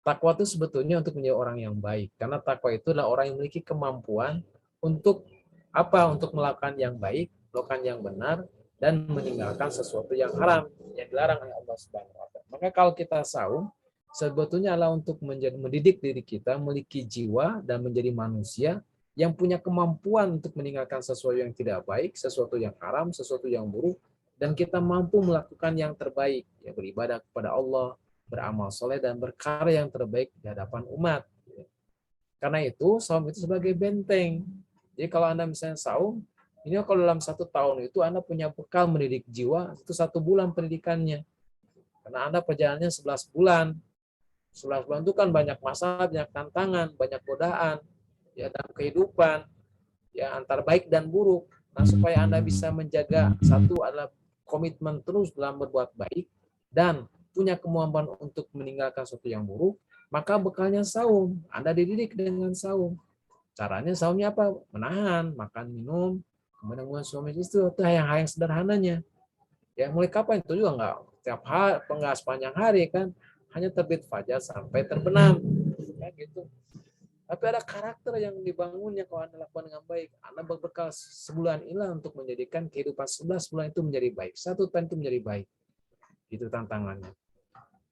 Takwa itu sebetulnya untuk menjadi orang yang baik. Karena takwa itu adalah orang yang memiliki kemampuan untuk apa? Untuk melakukan yang baik, melakukan yang benar, dan meninggalkan sesuatu yang haram, yang dilarang oleh Allah Subhanahu wa Ta'ala. Maka kalau kita saum, sebetulnya adalah untuk mendidik diri kita memiliki jiwa dan menjadi manusia yang punya kemampuan untuk meninggalkan sesuatu yang tidak baik, sesuatu yang haram, sesuatu yang buruk, dan kita mampu melakukan yang terbaik, ya beribadah kepada Allah, beramal soleh, dan berkarya yang terbaik di hadapan umat. Karena itu, saum itu sebagai benteng. Jadi kalau Anda misalnya saum, ini kalau dalam 1 tahun itu Anda punya bekal mendidik jiwa, itu 1 bulan pendidikannya. Karena Anda perjalanannya 11 bulan. 11 bulan itu kan banyak masalah, banyak tantangan, banyak godaan, ya dalam kehidupan, ya antara baik dan buruk. Nah, supaya Anda bisa menjaga, satu adalah komitmen terus dalam berbuat baik, dan punya kemampuan untuk meninggalkan sesuatu yang buruk, maka bekalnya saum. Anda dididik dengan saum. Caranya saumnya apa? Menahan, makan, minum, kemudian hubungan suami istri, itu yang sederhananya. Ya, mulai kapan itu juga enggak tiap hari, enggak sepanjang hari kan, hanya terbit fajar sampai terbenam. Ya gitu. Tapi ada karakter yang dibangunnya kalau Anda lakukan dengan baik. Anda berbekal sebulan inilah untuk menjadikan kehidupan 11 bulan itu menjadi baik. 1 tahun itu menjadi baik. Itu tantangannya.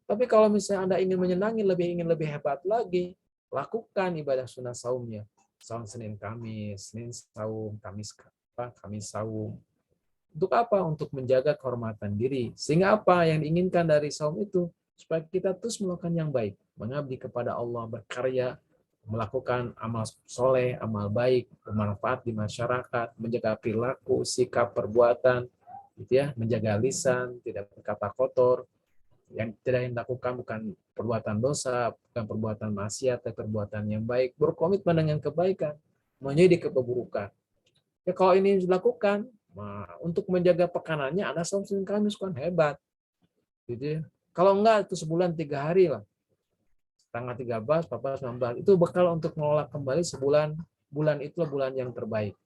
Tapi kalau misalnya Anda ingin menyenangi, ingin lebih hebat lagi, lakukan ibadah sunnah saumnya. Saum Senin Kamis, Senin saum, Kamis saum. Untuk apa? Untuk menjaga kehormatan diri. Sehingga apa yang diinginkan dari saum itu? Supaya kita terus melakukan yang baik. Mengabdi kepada Allah, berkarya, melakukan amal soleh, amal baik, bermanfaat di masyarakat, menjaga perilaku, sikap, perbuatan, gitu ya, menjaga lisan, tidak berkata kotor, yang tidak dilakukan bukan perbuatan dosa, bukan perbuatan maksiat, tapi perbuatan yang baik, berkomitmen dengan kebaikan, menjadi keburukan. Ya kalau ini dilakukan, untuk menjaga pekanannya ada saum Senin Kamis kan hebat, gitu ya. Kalau enggak itu sebulan 3 hari lah, tanggal 13, 14, 19 itu bekal untuk menolak kembali sebulan. Bulan itu bulan yang terbaik.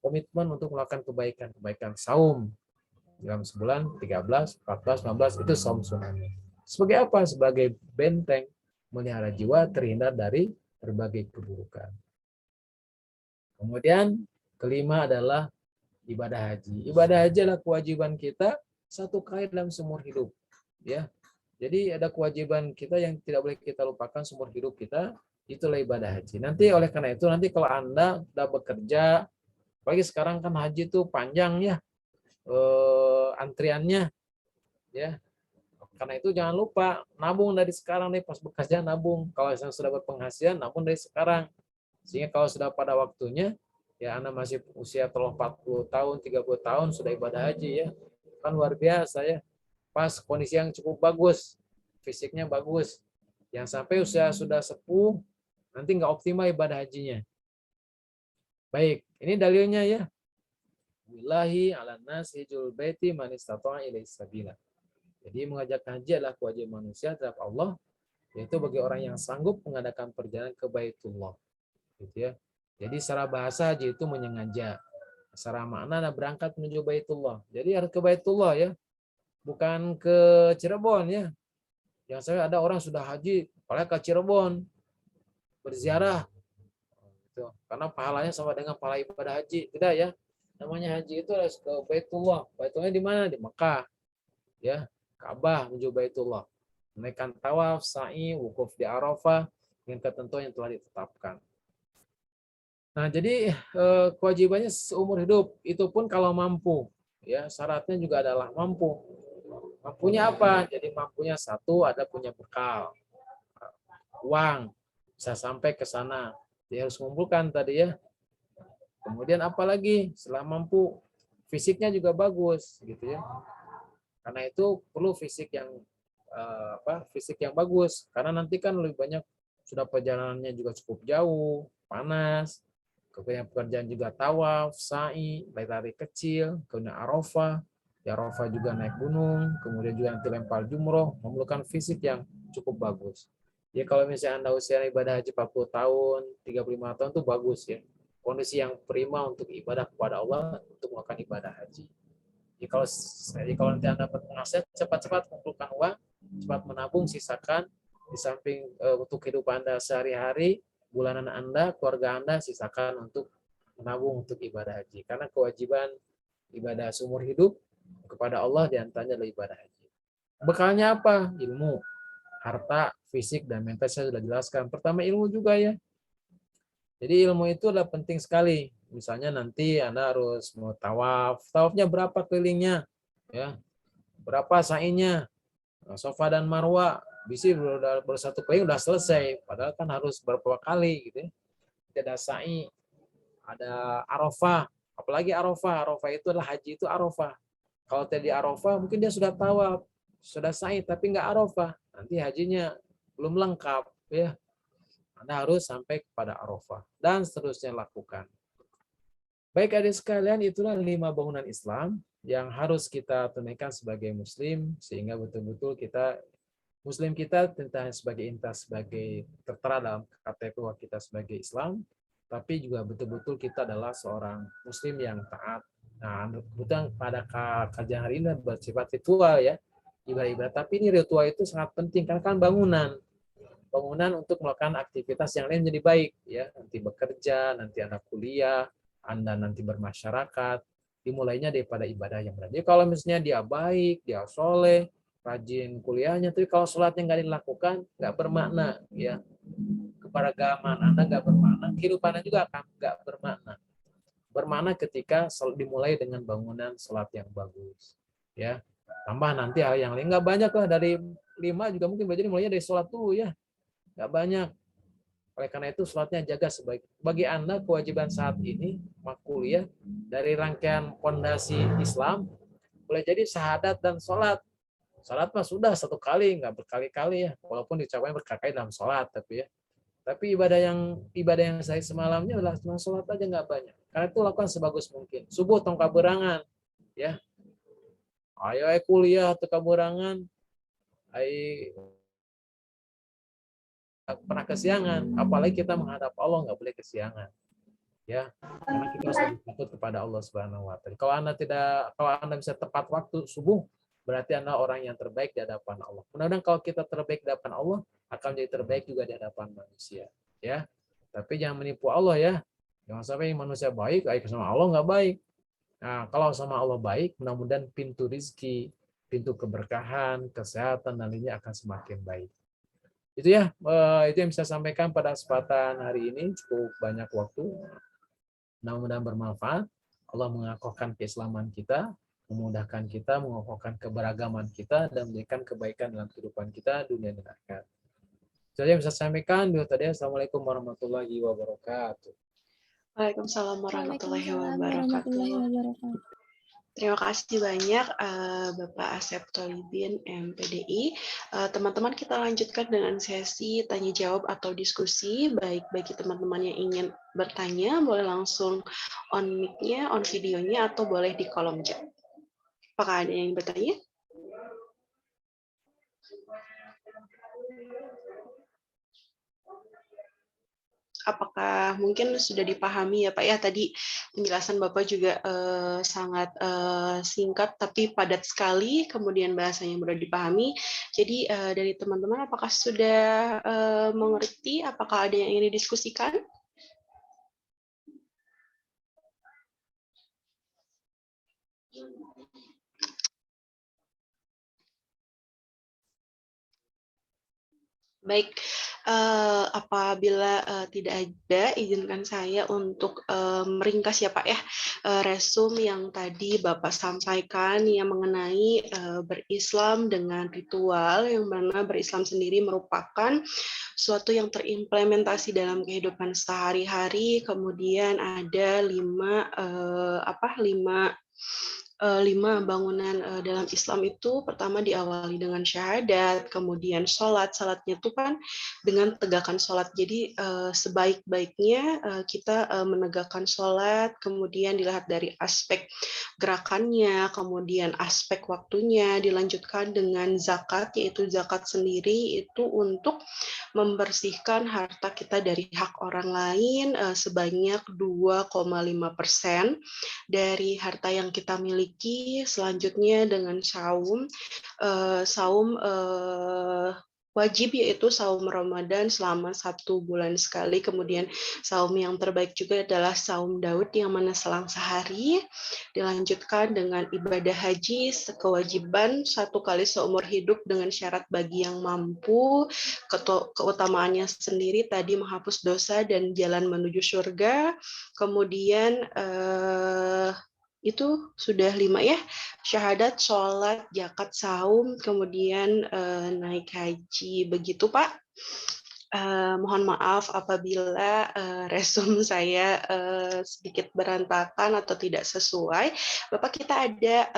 Komitmen untuk melakukan kebaikan saum dalam sebulan 13, 14, 15 itu saum sunnahnya. Sebagai apa? Sebagai benteng melihara jiwa terhindar dari berbagai keburukan. Kemudian kelima adalah ibadah haji. Ibadah haji adalah kewajiban kita 1 kali dalam seumur hidup. Ya, jadi ada kewajiban kita yang tidak boleh kita lupakan seumur hidup kita, itulah ibadah haji. Nanti oleh karena itu nanti kalau Anda sudah bekerja, apalagi sekarang kan haji itu panjang ya, antriannya ya. Karena itu jangan lupa nabung dari sekarang nih, pas bekerja nabung. Kalau sudah berpenghasilan nabung dari sekarang. Sehingga kalau sudah pada waktunya, ya Anda masih usia 40 tahun, 30 tahun sudah ibadah haji ya. Kan luar biasa ya. Pas kondisi yang cukup bagus, fisiknya bagus. Yang sampai usia sudah sepuh, nanti nggak optimal ibadah hajinya. Baik, ini dalilnya ya. Billahi ala nas hijul baiti man istata'a ilaihi sabila. Jadi mengajak haji adalah kewajiban manusia terhadap Allah, yaitu bagi orang yang sanggup mengadakan perjalanan ke Baitullah. Gitu ya. Jadi secara bahasa haji itu menyengaja. Secara makna berangkat menuju Baitullah. Jadi harus ke Baitullah ya. Bukan ke Cirebon ya. Yang saya ada orang sudah haji, apalagi ke Cirebon berziarah. Gitu. Karena pahalanya sama dengan pahala ibadah haji. Tidak ya. Namanya haji itu harus ke Baitullah. Baitullah di mana? Di Mekah. Ya. Ka'bah menuju Baitullah. Menaikkan tawaf, sa'i, wukuf di Arafah dengan ketentuan yang telah ditetapkan. Nah, jadi kewajibannya seumur hidup, itu pun kalau mampu. Ya, syaratnya juga adalah mampu. Mampunya apa? Jadi mampunya satu, ada punya bekal. Uang, bisa sampai ke sana. Dia harus mengumpulkan tadi ya. Kemudian apalagi setelah mampu, fisiknya juga bagus gitu ya. Karena itu perlu fisik yang fisik yang bagus, karena nanti kan lebih banyak sudah perjalanannya juga cukup jauh, panas, kemudian pekerjaan juga tawaf, sa'i, lari kecil, kemudian Arafah, di Arafah juga naik gunung, kemudian juga nanti lempar jumroh, memerlukan fisik yang cukup bagus. Ya kalau misalnya Anda usia ibadah haji 40 tahun, 35 tahun itu bagus ya. Kondisi yang prima untuk ibadah kepada Allah, untuk melakukan ibadah haji. Jadi kalau nanti Anda berpenghasilan, cepat-cepat kumpulkan uang, cepat menabung, sisakan di samping untuk kehidupan Anda sehari-hari, bulanan Anda, keluarga Anda, sisakan untuk menabung untuk ibadah haji. Karena kewajiban ibadah seumur hidup kepada Allah diantaranya adalah ibadah haji. Bekalnya apa? Ilmu, harta, fisik, dan mental saya sudah jelaskan. Pertama ilmu juga ya. Jadi ilmu itu adalah penting sekali. Misalnya nanti Anda harus mau tawaf. Tawafnya berapa kelilingnya? Ya, berapa sa'inya? Sofa dan Marwa. Bisa baru satu keliling udah selesai. Padahal kan harus berapa kali gitu ya. Ada sa'i, ada Arafah. Apalagi Arafah. Arafah itu adalah haji itu Arafah. Kalau tadi Arafah mungkin dia sudah tawaf, sudah sa'i tapi nggak Arafah. Nanti hajinya belum lengkap ya. Anda harus sampai kepada Arafah dan seterusnya lakukan. Baik adik sekalian, itulah 5 bangunan Islam yang harus kita tunaikan sebagai Muslim sehingga betul-betul Muslim kita tentang sebagai tertera dalam KTP kita sebagai Islam, tapi juga betul-betul kita adalah seorang Muslim yang taat. Nah, kebetulan pada kajian hari ini bersifat ritual ya, ibadah-ibadah. Tapi ini ritual itu sangat penting karena kan bangunan untuk melakukan aktivitas yang lain jadi baik ya, nanti bekerja, nanti Anda kuliah, Anda nanti bermasyarakat, dimulainya daripada ibadah yang benar. Jadi kalau misalnya dia baik, dia soleh, rajin kuliahnya, tapi kalau sholatnya nggak dilakukan, nggak bermakna ya, keberagaman Anda nggak bermakna, kehidupannya juga akan nggak bermakna. Bermakna ketika dimulai dengan bangunan sholat yang bagus ya. Tambah nanti hal yang lain nggak banyak lah, dari 5 juga mungkin jadi mulainya dari sholat dulu ya. Nggak banyak. Oleh karena itu sholatnya jaga sebaik. Bagi Anda kewajiban saat ini kuliah dari rangkaian fondasi Islam boleh jadi syahadat dan sholat. Sholat mah sudah satu kali, nggak berkali-kali ya. Walaupun diucapkan berkali-kali dalam sholat, tapi ya. Tapi ibadah yang saya semalamnya adalah cuma sholat aja nggak banyak. Karena itu lakukan sebagus mungkin. Subuh tongkat berangan, ya. Ayo kuliah tongkat berangan, ayo pernah kesiangan, apalagi kita menghadap Allah nggak boleh kesiangan ya, karena kita harus lebih takut kepada Allah Subhanahu wa taala. Kalau Anda bisa tepat waktu subuh, berarti Anda orang yang terbaik di hadapan Allah. Mudah-mudahan kalau kita terbaik di hadapan Allah, akan menjadi terbaik juga di hadapan manusia ya. Tapi jangan menipu Allah ya, jangan sampai manusia baik sama Allah nggak baik. Nah, kalau sama Allah baik, mudah-mudahan pintu rizki, pintu keberkahan, kesehatan dan lainnya akan semakin baik. Itu ya, itu yang bisa saya sampaikan pada kesempatan hari ini. Cukup banyak waktu, mudah-mudahan bermanfaat. Allah mengakohkan keislaman kita, memudahkan kita, mengokohkan keberagaman kita, dan memberikan kebaikan dalam kehidupan kita dunia dan akhirat. Itu yang bisa saya sampaikan. Assalamualaikum warahmatullahi wabarakatuh. Waalaikumsalam warahmatullahi Waalaikumsalam wabarakatuh. warahmatullahi wabarakatuh. Terima kasih banyak Bapak Asep Tolibin MPDI. Teman-teman, kita lanjutkan dengan sesi tanya jawab atau diskusi. Baik bagi teman-teman yang ingin bertanya, boleh langsung on mic-nya, on videonya, atau boleh di kolom chat. Apakah ada yang bertanya? Apakah mungkin sudah dipahami ya Pak ya, tadi penjelasan Bapak juga sangat singkat tapi padat sekali, kemudian bahasanya mudah dipahami. Jadi dari teman-teman apakah sudah mengerti, apakah ada yang ingin didiskusikan? Baik, apabila, tidak ada, izinkan saya untuk, meringkas ya, Pak, ya, resume yang tadi Bapak sampaikan yang mengenai, berislam dengan ritual, yang mana berislam sendiri merupakan suatu yang terimplementasi dalam kehidupan sehari-hari, kemudian ada 5, 5 bangunan, dalam Islam itu pertama diawali dengan syahadat, kemudian sholat. Sholatnya itu kan dengan tegakkan sholat. Jadi, sebaik-baiknya, kita, menegakkan sholat, kemudian dilihat dari aspek gerakannya, kemudian aspek waktunya, dilanjutkan dengan zakat, yaitu zakat sendiri itu untuk membersihkan harta kita dari hak orang lain, sebanyak 2,5% dari harta yang kita miliki. Selanjutnya dengan saum, wajib yaitu saum Ramadan selama 1 bulan sekali, kemudian saum yang terbaik juga adalah saum Daud yang mana selang sehari, dilanjutkan dengan ibadah haji, kewajiban 1 kali seumur hidup dengan syarat bagi yang mampu, keutamaannya sendiri tadi menghapus dosa dan jalan menuju surga, kemudian itu sudah 5 ya, syahadat, sholat, zakat, saum, kemudian, naik haji. Begitu, Pak. Mohon maaf apabila, resume saya, sedikit berantakan atau tidak sesuai. Bapak, kita ada,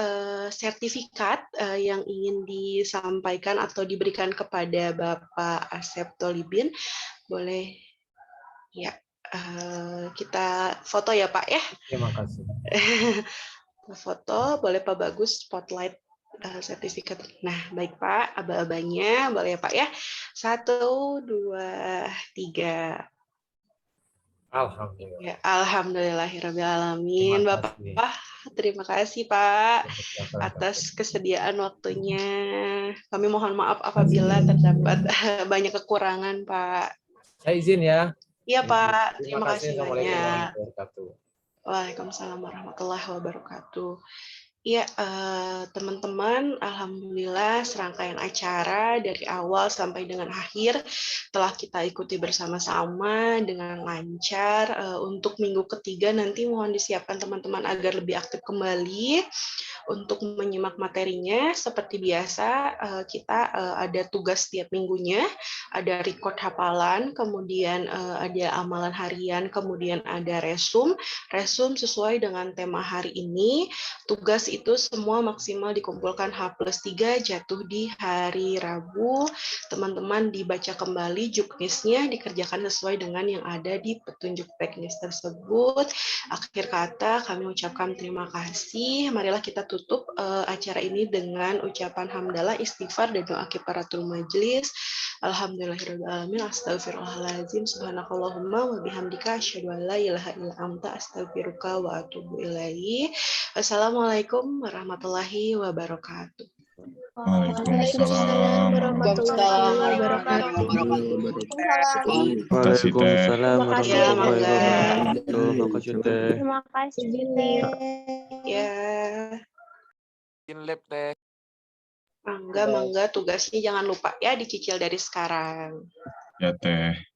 sertifikat, yang ingin disampaikan atau diberikan kepada Bapak Asep Tolibin. Boleh ya, kita foto ya, Pak, ya? Terima kasih. Foto, boleh Pak Bagus spotlight sertifikat. Nah, baik Pak, aba-abanya boleh ya Pak ya. 1, 2, 3. Alhamdulillah. Ya, alhamdulillahirrabbilalamin. Terima Bapak, kasih. terima kasih Pak Terima atas kesediaan waktunya. Kami mohon maaf apabila terdapat banyak kekurangan Pak. Saya izin ya. Iya Pak, Terima terima kasih. kasih Assalamualaikum banyak. warahmatullahi wabarakatuh. Waalaikumsalam warahmatullahi wabarakatuh. Iya, teman-teman, alhamdulillah serangkaian acara dari awal sampai dengan akhir telah kita ikuti bersama-sama dengan lancar. Untuk minggu ketiga nanti mohon disiapkan teman-teman agar lebih aktif kembali untuk menyimak materinya. Seperti biasa, kita ada tugas setiap minggunya, ada record hafalan, kemudian ada amalan harian, kemudian ada resum. Resum sesuai dengan tema hari ini. Tugas itu semua maksimal dikumpulkan H+3 jatuh di hari Rabu. Teman-teman dibaca kembali juknisnya, dikerjakan sesuai dengan yang ada di petunjuk teknis tersebut. Akhir kata kami ucapkan terima kasih. Marilah kita tutup acara ini dengan ucapan hamdalah, istighfar, dan doa kifaratul majelis. Alhamdulillahirrahmanirrahim. Astagfirullahaladzim. Subhanakallahumma wa bihamdika asyhadu an la ilaha illa anta astaghfiruka wa atubu ilaih. Assalamualaikum warahmatullahi wabarakatuh. Waalaikumsalam warahmatullahi wabarakatuh. Waalaikumsalam Terima kasih. warahmatullahi Ya, wabarakatuh. Makasih teh. Terima kasih. Ya, Lab teh. mangga tugasnya jangan lupa ya dicicil dari sekarang. ya Teh.